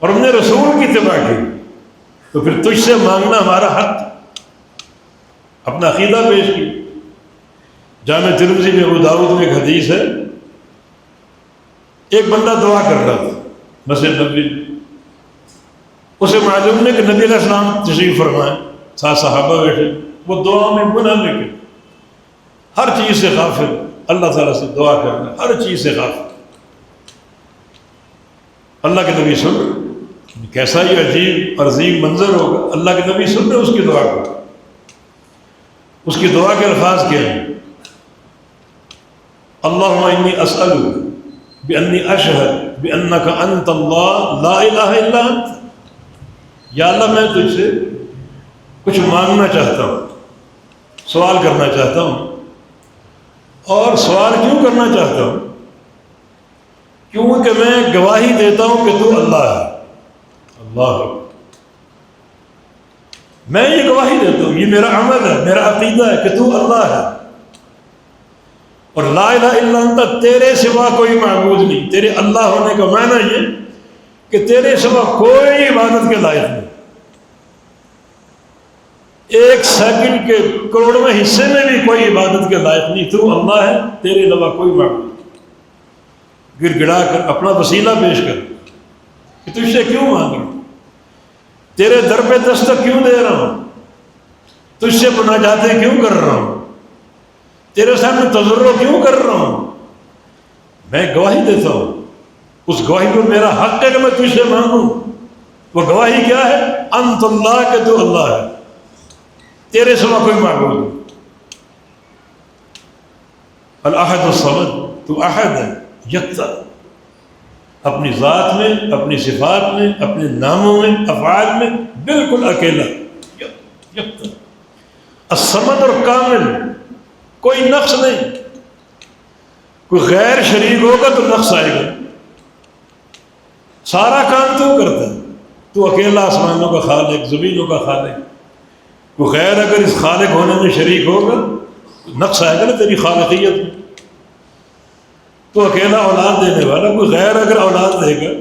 اور ہم نے رسول کی اتباع کی۔ تو پھر تجھ سے مانگنا ہمارا حق. اپنا عقیدہ پیش کی. جامع ترمذی میں ابو داؤد میں ایک حدیث ہے، ایک بندہ دعا کر رہا تھا مسجد نبوی، اسے معلوم نہیں کہ نبی علیہ السلام تشریف فرمائے، ساتھ صحابہ بیٹھے، وہ دعا میں منہمک، ہر چیز سے غافل، اللہ تعالیٰ سے دعا کرنا، ہر چیز سے غافل. اللہ کے نبی سن رہے، کیسا یہ عجیب اور عظیم منظر ہوگا. اللہ کے نبی سن رہے اس کی دعا کو. اس کی دعا کے الفاظ کیا ہیں؟ اللہم انی اسألک بانی اشہد بانک انت اللہ لا الہ الا انت. یا اللہ میں تجھ سے کچھ مانگنا چاہتا ہوں، سوال کرنا چاہتا ہوں. اور سوال کیوں کرنا چاہتا ہوں؟ کیونکہ میں گواہی دیتا ہوں کہ تو اللہ ہے. اللہ، میں یہ گواہی دیتا ہوں، یہ میرا عمل ہے، میرا عقیدہ ہے کہ تو اللہ ہے. اور لا الہ الا انت، تیرے سوا کوئی معبود نہیں. تیرے اللہ ہونے کا معنی یہ کہ تیرے سوا کوئی عبادت کے لائق نہیں. ایک سیکنڈ کے کروڑویں حصے میں بھی کوئی عبادت کے لائق نہیں. تو اللہ ہے، تیرے علاوہ کوئی معبود نہیں. گر گڑا کر اپنا وسیلہ پیش کر کہ تجھ سے کیوں مانگ رہا ہوں، تیرے در پہ دستک کیوں دے رہا ہوں، تجھ سے مناجاتیں کیوں کر رہا ہوں، تیرے سامنے تضرع کیوں کر رہا ہوں. میں گواہی دیتا ہوں، اس گواہی کو میرا حق ہے کہ میں تجھ سے مانگوں. وہ گواہی کیا ہے؟ انت اللہ، کہ تو اللہ ہے، تیرے سوا کوئی معبود نہیں. الاحد الصمد، تو احد ہے، یکتا، اپنی ذات میں، اپنی صفات میں، اپنے ناموں میں، افعال میں بالکل اکیلا، یکتا. الصمد اور کامل، کوئی نقص نہیں. کوئی غیر شریک ہوگا تو نقص آئے گا. سارا کام تو کرتا ہے، تو اکیلا آسمانوں کا خالق، زمینوں کا خالق. کوئی غیر اگر اس خالق ہونے میں شریک ہوگا نقص آئے گا نا تیری خالقیت میں. تو اکیلا اولاد دینے والا، کوئی غیر اگر اولاد دے گا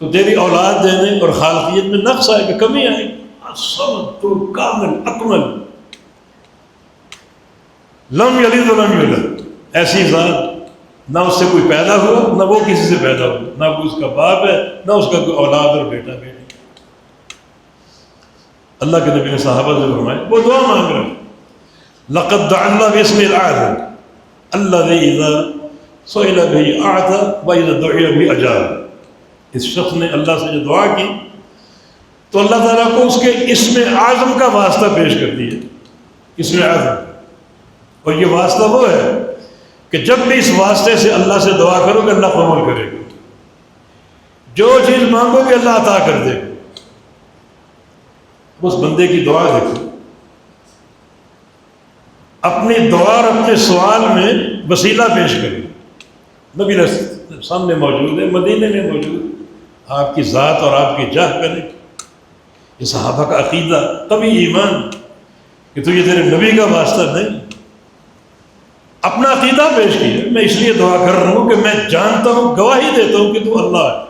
تو تیری اولاد دینے اور خالقیت میں نقص آئے گا، کمی آئے گی. الصمد، تو کامل، اکمل، لم یلد ولم یولد، ایسی ذات نہ اس سے کوئی پیدا ہوا، نہ وہ کسی سے پیدا ہوا، نہ وہ اس کا باپ ہے، نہ اس کا کوئی اولاد اور بیٹا بیٹی. اللہ کے نبی نے صحابہ سے فرمایا، وہ دعا مانگ رہے ہیں، لقد دعا اللہ باسم الاعظم الذی اذا سئل به اعطى واذا دعي به اجاب. اس شخص نے اللہ سے جو دعا کی تو اللہ تعالیٰ کو اس کے اسم اعظم کا واسطہ پیش کر دیا. اسم اعظم، اور یہ واسطہ وہ ہے کہ جب بھی اس واسطے سے اللہ سے دعا کرو کہ اللہ قبول کرے گا. جو چیز مانگو گے اللہ عطا کر دے گا. اس بندے کی دعا دیکھو، اپنی دعا اور اپنے سوال میں وسیلہ پیش کرے. نبی سامنے موجود ہے، مدینے میں موجود ہے، آپ کی ذات اور آپ کی جاہ کرے. یہ صحابہ کا عقیدہ، تبھی ایمان کہ تو یہ تیرے نبی کا واسطہ نہیں. اپنا عقیدہ پیش کیا، میں اس لیے دعا کر رہا ہوں کہ میں جانتا ہوں، گواہی دیتا ہوں کہ تو اللہ ہے.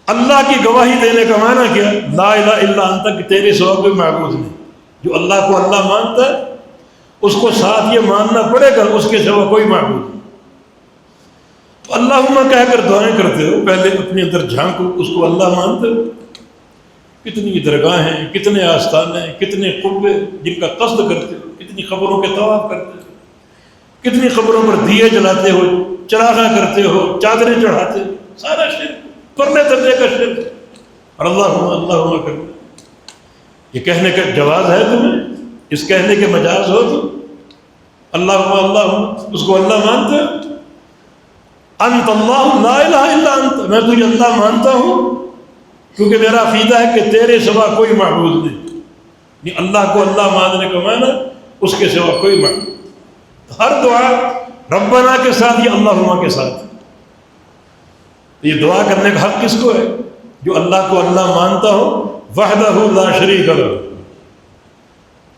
اللہ کی گواہی دینے کا معنی کیا؟ لا الہ الا انت، کہ تیرے سوا کوئی معبود نہیں. جو اللہ کو اللہ مانتا ہے اس کو ساتھ یہ ماننا پڑے گا اس کے سوا کوئی معبود نہیں. اللہم کہہ کر دعائیں کرتے ہو، پہلے اپنے اندر جھانکو، اس کو اللہ مانتے ہو. کتنی درگاہیں، کتنے آستانے، کتنے قبے جن کا قصد کرتے ہو، کتنی قبروں کے طواف کرتے ہو، کتنی قبروں پر دیے جلاتے ہو، چراغاں کرتے ہو، چادریں چڑھاتے ہو. سارا شرک، پرلے درجے کا شرک. اور اللہم کرنا، یہ کہنے کا جواز ہے تمہیں؟ اس کہنے کے مجاز ہو تم؟ اللہم، اس کو اللہ مانتے ہو؟ انت اللہ لا الہ الا انت، میں تجھے اللہ مانتا ہوں کیونکہ میرا عقیدہ ہے کہ تیرے سوا کوئی معبود نہیں. یہ اللہ کو اللہ ماننے کا معنی اس کے سوا کوئی معبود. ہر دعا ربنا کے ساتھ یا اللہم کے ساتھ. یہ دعا کرنے کا حق کس کو ہے؟ جو اللہ کو اللہ مانتا ہو، وحدہ لا شریک لہ.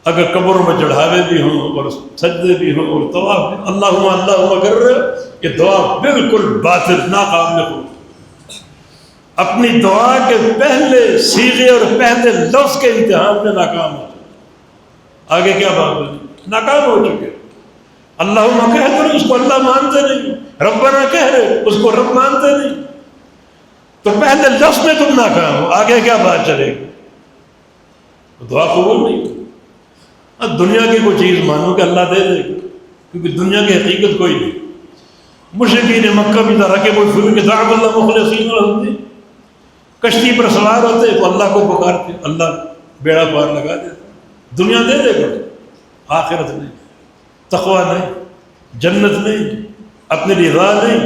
اگر قبروں میں چڑھاوے بھی ہوں اور سجدے بھی ہوں اور طواف بھی، اللہم کر رہے، یہ دعا بالکل باطل، ناقابل قبول. اپنی دعا کے پہلے صیغے اور پہلے لفظ کے امتحان میں ناکام ہو چکے. آگے کیا بات بنی؟ ناکام ہو چکے. اللہم کہہ دو اس کو اللہ مانتے نہیں، ربنا کہہ رہے اس کو رب مانتے نہیں. تو پہلے لفظ میں تم ناکام ہو، آگے کیا بات چلے گی؟ دعا قبول نہیں. اب دنیا کی کوئی چیز مانو کہ اللہ دے دے گا، کیونکہ دنیا کی حقیقت کوئی نہیں. مشرکین مکہ بھی طرح کے کوئی فلم کے دعوت اللہ مخلصین ہوتے، کشتی پر سوار ہوتے تو اللہ کو پکارتے، اللہ بیڑا پار لگا دیتا. دنیا دے دے گا، آخرت نہیں، تقویٰ نہیں، جنت نہیں، اپنی رضا نہیں،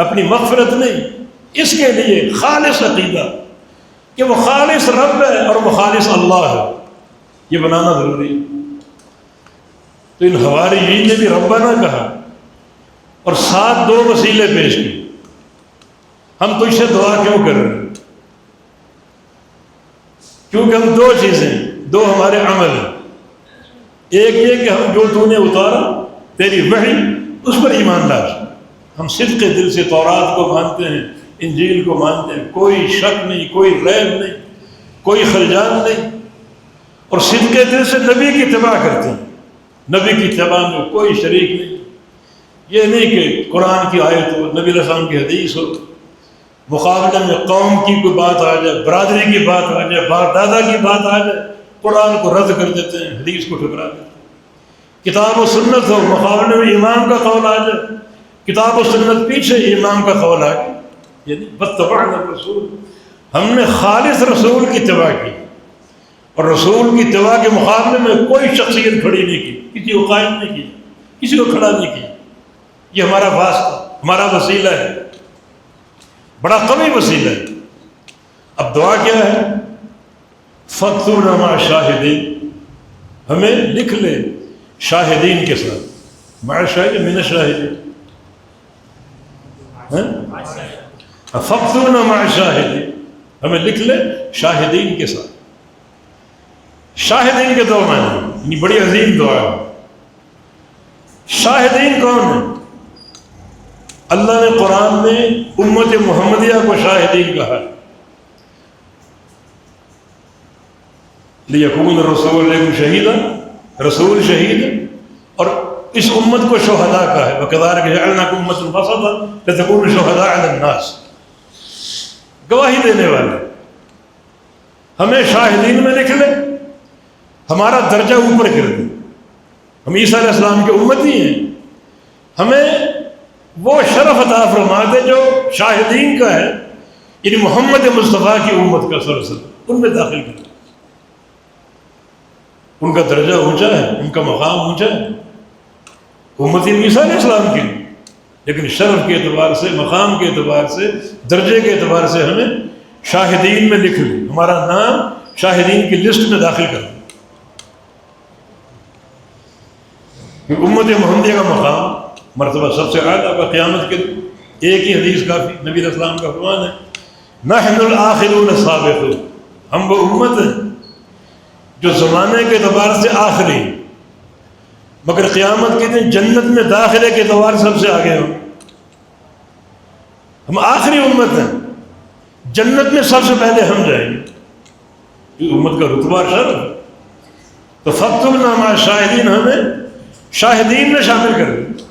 اپنی مغفرت نہیں. اس کے لیے خالص عقیدہ کہ وہ خالص رب ہے اور وہ خالص اللہ ہے، یہ بنانا ضروری ہے. تو ان حواریین نے بھی ربنا کہا اور ساتھ دو وسیلے پیش کیے. ہم تجھ سے دعا کیوں کر رہے ہیں؟ کیونکہ ہم دو چیزیں، دو ہمارے عمل ہیں. ایک یہ کہ ہم جو تو نے اتارا تیری وحی اس پر ایمان لائے. ہم صدق دل سے تورات کو مانتے ہیں، انجیل کو مانتے ہیں، کوئی شک نہیں، کوئی ریب نہیں، کوئی خلجان نہیں. اور صدق دل سے نبی کی اتباع کرتے ہیں، نبی کی اتباع میں کوئی شریک نہیں. یہ نہیں کہ قرآن کی آیت ہو، نبی علیہ السلام کی حدیث ہو، مقابلے میں قوم کی کوئی بات آ جائے، برادری کی بات آ جائے، باپ دادا کی بات آ جائے، قرآن کو رد کر دیتے ہیں، حدیث کو ٹھکرا دیتے ہیں. کتاب و سنت ہو، مقابلے میں امام کا قول آ جائے، کتاب و سنت پیچھے امام کا قول آ گیا. یعنی بتبعنا الرسول، ہم نے خالص رسول کی اتباع کی، اور رسول کی اتباع کے مقابلے میں کوئی شخصیت کھڑی نہیں کی، کسی کو قائم نہیں کی، کسی کو کھڑا نہیں کیا. یہ ہمارا واسطہ، ہمارا وسیلہ ہے، بڑا قوی وسیلہ ہے. اب دعا کیا ہے؟ فَاكْتُبْنَا مَعَ الشَّاهِدِينَ، ہمیں لکھ لے شاہدین کے ساتھ. مع الشاہدین، من الشاہدین، فَاكْتُبْنَا مَعَ الشَّاهِدِينَ، ہمیں لکھ لے شاہدین کے ساتھ. شاہدین کے دو معنی، یعنی بڑی عظیم دعا ہے. شاہدین کون ہیں؟ اللہ نے قرآن میں امت محمدیہ کو شاہدین کہا ہے. لِيَكُونَ الرَّسُولُ عَلَيْكُمْ شَهِيدًا، رسول شہید ہے، اور اس امت کو شہداء کہا ہے. وَكَذَلِكَ جَعَلْنَاكُمْ أُمَّةً وَسَطًا لِتَكُونُوا شُهَدَاءَ عَلَى النَّاسِ، گواہی دینے والے. ہمیں شاہدین میں لکھ لے، ہمارا درجہ اوپر کر دے. ہم عیسیٰ علیہ السلام کے امتی ہیں، ہمیں وہ شرف عطا فرما دے جو شاہدین کا ہے، یعنی محمد مصطفیٰ کی امت کا سلسلہ، ان میں داخل کر دے. ان کا درجہ اونچا ہے، ان کا مقام اونچا ہے، امتی عیسیٰ علیہ السلام کی، لیکن شرف کے اعتبار سے، مقام کے اعتبار سے، درجے کے اعتبار سے ہمیں شاہدین میں لکھ لیں، ہمارا نام شاہدین کی لسٹ میں داخل کر دیں. امت محمدیہ کا مقام، مرتبہ سب سے اعلیٰ کا قیامت کے ایک ہی حدیث کافی. نبی علیہ السلام کا فرمان ہے، نحن الآخرون السابقون، ہم وہ امت ہیں جو زمانے کے اعتبار سے آخری، مگر قیامت کے دن جنت میں داخلے کے اعتبار سے سب سے آگے ہوں. ہم آخری امت ہیں، جنت میں سب سے پہلے ہم جائیں گے. یہ امت کا رتبہ شرف. تو فَاكْتُبْنَا مَعَ الشَّاهِدِينَ، ہمیں شاہدین میں شامل کر دیں.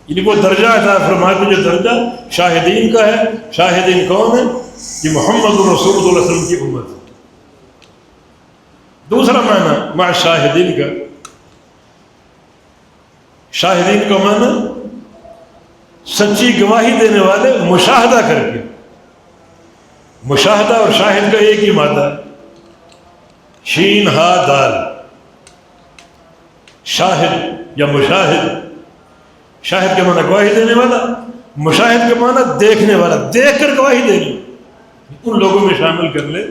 یعنی وہ درجہ عطا فرمائے جو درجہ شاہدین کا ہے. شاہدین کون ہے؟ یہ محمد رسول اللہ علیہ وسلم کی امت ہے. دوسرا معنی مع شاہدین کا، شاہدین کا معنی سچی گواہی دینے والے، مشاہدہ کر کے. مشاہدہ اور شاہد کا ایک ہی مادہ ہے، شین ہا دال. شاہد یا مشاہد، شاہد کے معنی گواہی دینے والا، مشاہد کے معنی دیکھنے والا، دیکھ کر گواہی دینے. ان لوگوں میں شامل کر لے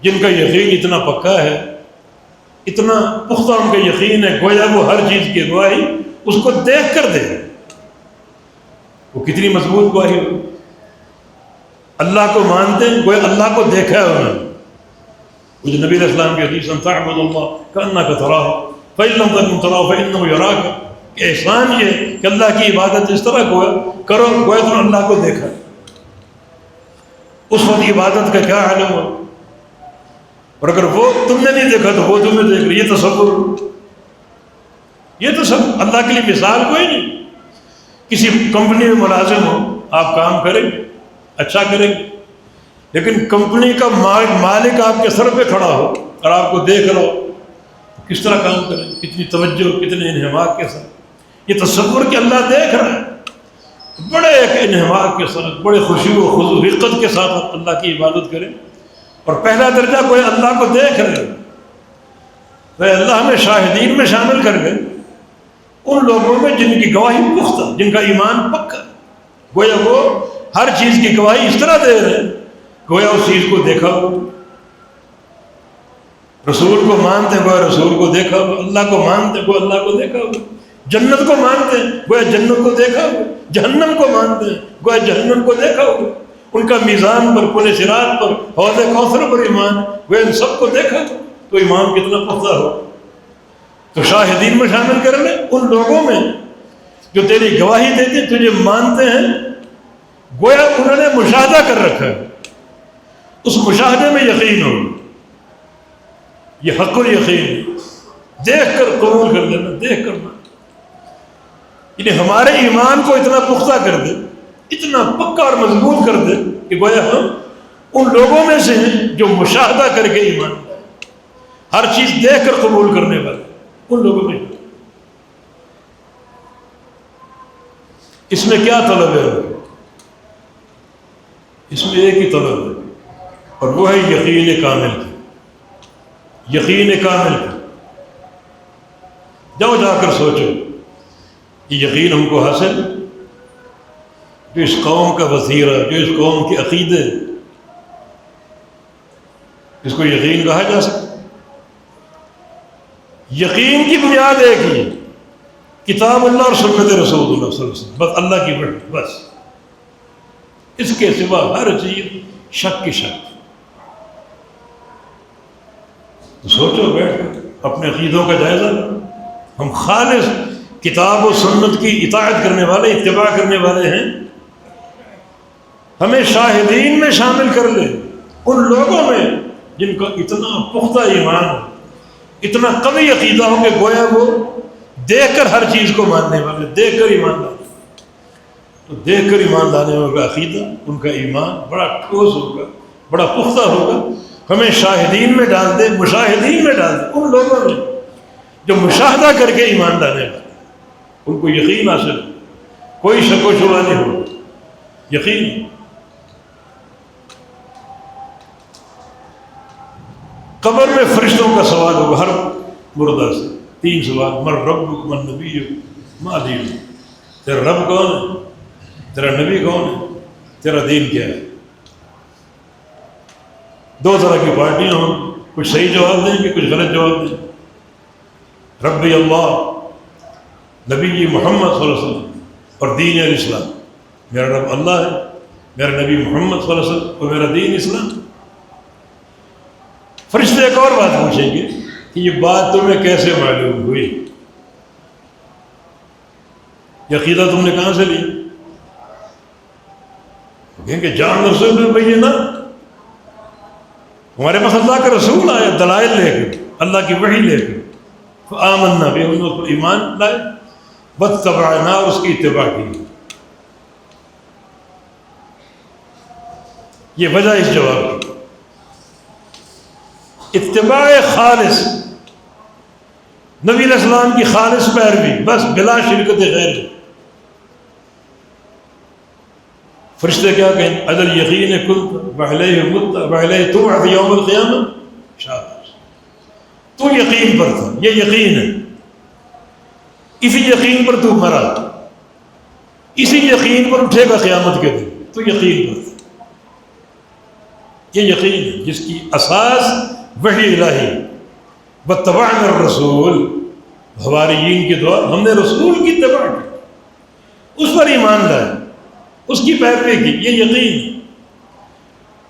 جن کا یقین اتنا پکا ہے، اتنا پختہ ان کا یقین ہے، گویا وہ ہر چیز کی گواہی اس کو دیکھ کر دے. وہ کتنی مضبوط گواہی ہو. اللہ کو مانتے ہیں، گویا اللہ کو دیکھا ہے انہوں نے. وہ جو نبی علیہ السلام کی حدیث تعبد اللہ کأنک تراہ فإن لم تکن تراہ فإنہ یراک، کہ احسان یہ کہ اللہ کی عبادت اس طرح کرو گویا تم اللہ کو دیکھا. اس وقت عبادت کا کیا عالم ہو، اور اگر وہ تم نے نہیں دیکھا تو وہ تمہیں دیکھ رہی، یہ تصور، یہ تو سب اللہ کے لیے مثال کوئی نہیں۔ کسی کمپنی میں ملازم ہو، آپ کام کریں گے، اچھا کریں گے، لیکن کمپنی کا مالک آپ کے سر پہ کھڑا ہو اور آپ کو دیکھ رہا ہو، کس طرح کام کریں، کتنی توجہ، کتنے انہماک کے ساتھ۔ یہ تصور کہ اللہ دیکھ رہا ہے، بڑے ایک انہماک کے ساتھ، بڑے خوشی و رقت کے ساتھ آپ اللہ کی عبادت کریں، اور پہلا درجہ کوئی اللہ کو دیکھ رہے تو اللہ ہمیں شاہدین میں شامل کر گئے، ان لوگوں میں جن کی گواہی پختہ، جن کا ایمان پکا، گویا وہ ہر چیز کی گواہی اس طرح دے رہے ہیں گویا اس چیز کو دیکھا ہو، رسول کو مانتے ہیں گویا رسول کو دیکھا ہو، اللہ کو مانتے ہیں گویا اللہ کو دیکھا ہو، جنت کو مانتے ہیں گویا جنت کو دیکھا ہو، جہنم کو مانتے ہیں گویا جہنم کو دیکھا ہو، ان کا میزان پر، پل صراط پر، حوض کوثر پر ایمان، گویا ان سب کو دیکھا ہو، تو ایمان کتنا پختہ ہو۔ تو شاہدین میں شامل کر لیں ان لوگوں میں جو تیری گواہی دیتے، تجھے مانتے ہیں، گویا انہوں نے مشاہدہ کر رکھا ہے، اس مشاہدے میں یقین ہو، یہ حق الیقین، دیکھ کر قبول کر لینا، دیکھ کر مان، یعنی ہمارے ایمان کو اتنا پختہ کر دے، اتنا پکا اور مضبوط کر دے کہ گویا ہم ان لوگوں میں سے ہیں جو مشاہدہ کر کے ایمان، ہر چیز دیکھ کر قبول کرنے والے، ان لوگوں میں۔ اس میں کیا طلب ہے؟ اس میں ایک ہی طلب ہے، اور وہ ہے یقین کامل کی، یقین کامل کی۔ جاؤ جا کر سوچو، یہ یقین ہم کو حاصل، جو اس قوم کا وسیلہ، جو اس قوم کے عقیدے، اس کو یقین کہا جا سکتا۔ یقین کی بنیاد ایک ہی، کتاب اللہ اور سنت رسول اللہ صلی اللہ علیہ وسلم، بس اللہ کی وحی، بس اس کے سوا ہر چیز شک کی شک۔ تو سوچو بیٹھ کر اپنے عقیدوں کا جائزہ لو، ہم خالص کتاب و سنت کی اطاعت کرنے والے، اتباع کرنے والے ہیں، ہمیں شاہدین میں شامل کر لے، ان لوگوں میں جن کا اتنا پختہ ایمان ہو، اتنا قوی عقیدہ ہو کہ گویا وہ دیکھ کر ہر چیز کو ماننے والے، دیکھ کر ایمان لانے، تو دیکھ کر ایمان لانے والوں کا عقیدہ، ان کا ایمان بڑا ٹھوس ہوگا، بڑا پختہ ہوگا۔ ہمیں شاہدین میں ڈال دے، مشاہدین میں ڈال دے، ان لوگوں میں جو مشاہدہ کر کے ایمان لانے والے، ان کو یقین حاصل، کوئی شک و شبہ نہیں ہو، یقین۔ قبر میں فرشتوں کا سوال ہوگا ہر مردہ سے، 3 سوال، من ربک من نبیک ما دینک، تیرا رب کون ہے، تیرا نبی کون ہے، تیرا دین کیا ہے۔ 2 طرح کی پارٹیاں ہوں، کچھ صحیح جواب دیں گے، کچھ غلط جواب دیں گے۔ ربی اللہ، نبی محمد صلی اللہ علیہ وسلم، اور دین الاسلام، میرا رب اللہ ہے، میرا نبی محمد صلی اللہ علیہ وسلم، اور میرا دین اسلام۔ فرشتے ایک اور بات پوچھیں گے کہ یہ بات تمہیں کیسے معلوم ہوئی، یہ عقیدہ تم نے کہاں سے لی؟ کہیں کہ جان رسول بالبینہ، ہمارے پاس اللہ کا رسول آیا دلائل لے کر، اللہ کی وحی لے کر، فآمنا بہ، ہم نے اس پر ایمان لائے، واتبعنا، اور اس کی اتباع کی۔ یہ وجہ اس جواب کی، اتباع خالص، نبی علیہ السلام کی خالص پیروی، بس بلا شرکت غیر۔ فرشتے کیا کہیں؟ عدل یقین کنت وعلیہ مت وعلیہ تبعث یوم القیامہ، شاباش، تو یقین پر تھا، یہ یقین ہے، اسی یقین پر تو مرا، اسی یقین پر اٹھے گا قیامت کے دن، تو یقین پر تھا۔ یہ یقین ہے جس کی اساس وحی الہی، واتبعنا الرسول، حواریین کی دعا، ہم نے رسول کی اتباع کی، اس پر ایمان لائے، اس کی پیروی کی، یہ یقین۔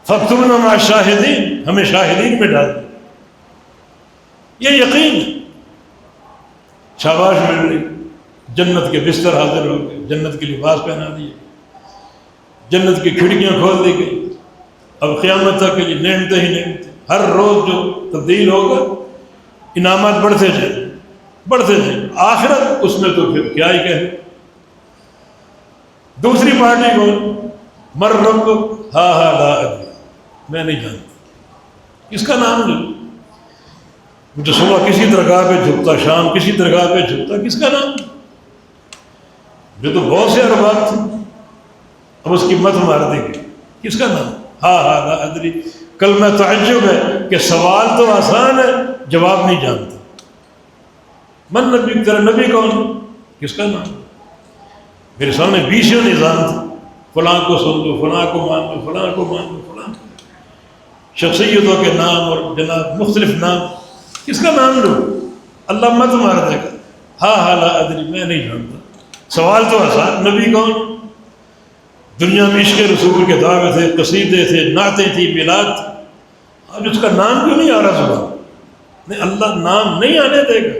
فاکتبنا مع الشاہدین، ہمیں شاہدین میں ڈال دیں، یہ یقین۔ شاباش مل رہی، جنت کے بستر حاضر ہو گئے، جنت کے لباس پہنا دیے، جنت کی کھڑکیاں کھول دی گئی، اب قیامت تک کے لیے نعمتیں ہی نعمتیں، ہر روز جو تبدیل ہوگا انعامات بڑھتے جائیں، آخرت اس میں تو پھر کیا ہی کہیں۔ دوسری پارٹی کون؟ مر رب، لا ادری، میں نہیں جانتا، کس کا نام لوں؟ جو صبح کسی درگاہ پہ جھکتا، شام کسی درگاہ پہ جھکتا، کس کا نام؟ جو تو بہت سے ارباب تھے، اب اس کی مت مار دیں گے، کس کا نام؟ لا ادری۔ کلمہ تعجب ہے کہ سوال تو آسان ہے، جواب نہیں جانتا۔ من نبی، تیرا نبی کون؟ کس کا نام؟ میرے سامنے 20 نظام تھے، فلاں کو سن لو، فلاں کو مان لو، فلاں کو مان لو، فلاں کو، شخصیتوں کے نام اور جناب مختلف نام، کس کا نام لو؟ اللہ مت مار دے گا، لا ادری، میں نہیں جانتا۔ سوال تو آسان، نبی کون؟ دنیا میں عشق رسول کے دعوے تھے، قصیدے تھے، نعتیں تھی، میلاد تھی، اب اس کا نام کیوں نہیں آ رہا زبان؟ نہیں، اللہ نام نہیں آنے دے گا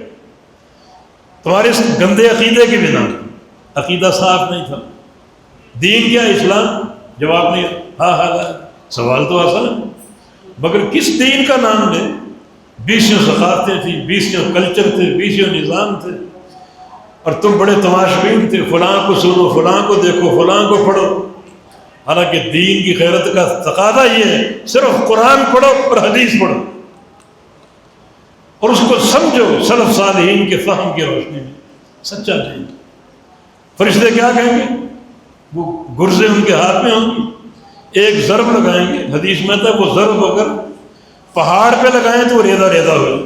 تمہارے اس گندے عقیدے کی بنا۔ عقیدہ صاف نہیں تھا، دین کیا اسلام؟ جواب نہیں، لا، سوال تو آسان، مگر کس دین کا نام لے؟ 20 ثقافتیں تھیں، 20 کلچر تھے، 20 نظام تھے، اور تم بڑے تماشبین تھے، فلاں کو سنو، فلاں کو دیکھو، فلاں کو پڑھو۔ حالانکہ دین کی غیرت کا تقاضا یہ ہے، صرف قرآن پڑھو اور حدیث پڑھو، اور اس کو سمجھو سلف صالحین کے فہم کی روشنی میں، سچا دین۔ فرشتے کیا کہیں گے؟ وہ گرزیں ان کے ہاتھ میں ہوں گی، ایک ضرب لگائیں گے، حدیث میں تھا وہ ضرب اگر پہاڑ پہ لگائیں تو وہ ریزہ ریزہ ہو جائے،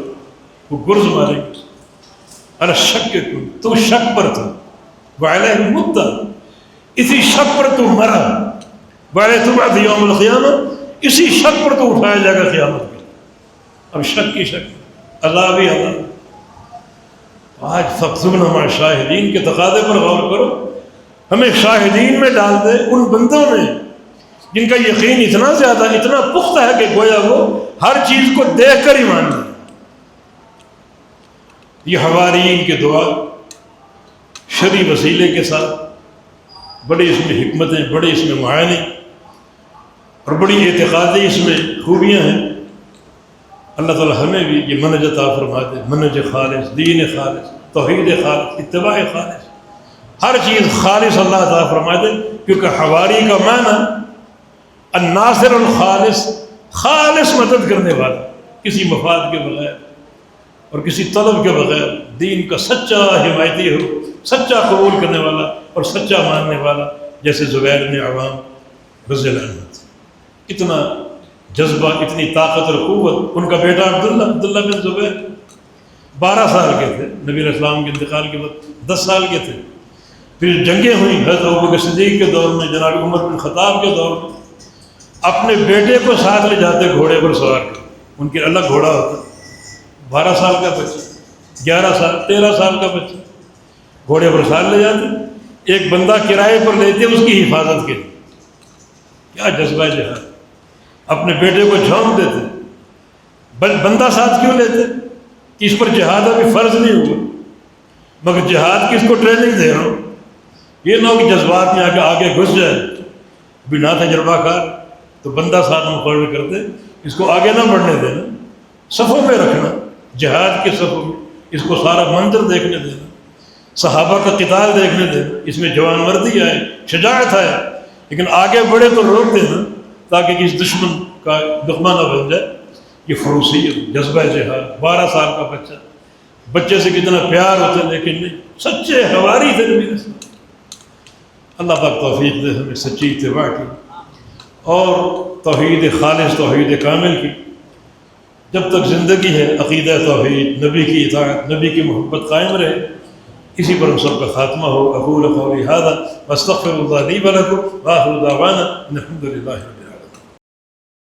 وہ گرز ماریں گے۔ ارے شک کے کن، تو شک پر تھا، وعلیہ مدہ، اسی شک پر تو مرا، وعلیہ تبعث یوم القیامہ، اسی شک پر تو اٹھایا جائے گا قیامت میں۔ اب شک کی شک، اللہ بھی اللہ۔ آج فاکتبنا مع الشاہدین کے تقاضے پر غور کرو، ہمیں شاہدین میں ڈال دے، ان بندوں میں جن کا یقین اتنا زیادہ، اتنا پختہ ہے کہ گویا وہ ہر چیز کو دیکھ کر ایمان لے۔ یہ حواریین کی دعا شرعی وسیلے کے ساتھ، بڑی اس میں حکمتیں، بڑے اس میں معانی اور بڑی اعتقادی اس میں خوبیاں ہیں۔ اللہ تعالیٰ ہمیں بھی یہ منہج عطا فرما دے، منہج خالص، دین خالص، توحید خالص، اتباع خالص، ہر چیز خالص اللہ عطا فرما دے، کیونکہ حواری کا معنی الناصر الخالص، خالص مدد کرنے والا، کسی مفاد کے بغیر اور کسی طلب کے بغیر، دین کا سچا حمایتی ہو، سچا قبول کرنے والا اور سچا ماننے والا، جیسے زبیر بن عوام رضی اللہ عنہ۔ اتنا جذبہ، اتنی طاقت اور قوت۔ ان کا بیٹا عبداللہ بن زبیر 12 سال کے تھے، نبی علیہ السلام کے انتقال کے بعد 10 سال کے تھے۔ پھر جنگیں ہوئیں، حضرت ابوبکر صدیق کے دور میں، جناب عمر بن خطاب کے دور میں، اپنے بیٹے کو ساتھ لے جاتے گھوڑے پر سوار کر، ان کے الگ گھوڑا ہوتا، 12 سال کا بچہ، 11 سال، 13 سال کا بچہ، گھوڑے پر ساتھ لے جاتے، ایک بندہ کرائے پر لیتے اس کی حفاظت کے لیے۔ کیا جذبہ جہاد! اپنے بیٹے کو جھونک دیتے، بندہ ساتھ کیوں لیتے؟ کہ اس پر جہاد ابھی فرض نہیں ہوا، مگر جہاد کی اس کو ٹریننگ دے رہا ہوں، یہ نہ ہو کہ جذبات میں آگے گھس جائے، بنا تجربہ کار، تو بندہ ساتھ مقرر کرتے، اس کو آگے نہ بڑھنے دینا، صفوں میں رکھنا، جہاد کے صفوں میں، اس کو سارا منظر دیکھنے دینا، صحابہ کا قتال دیکھنے دینا، اس میں جوان مردی آئے، شجاعت آئے، لیکن آگے بڑھے تو روک دینا تاکہ کسی دشمن کا دشمن نہ بن جائے۔ یہ فروسیت، جذبہ جہاد، 12 سال کا بچے سے کتنا پیار ہوتا ہے، لیکن نہیں، سچے حواری تھے نبی رسول۔ اللہ پاک توفیق دے ہمیں سچی اتباع کی اور توحید خالص، توحید کامل کی۔ جب تک زندگی ہے عقیدہ توحید، نبی کی اطاعت، نبی کی محبت قائم رہے، اسی پر ہم سب کا خاتمہ ہو۔ اقول قولی ھذا واستغفر اللہ لی ولکم وآخر دعوانا ان الحمد للہ۔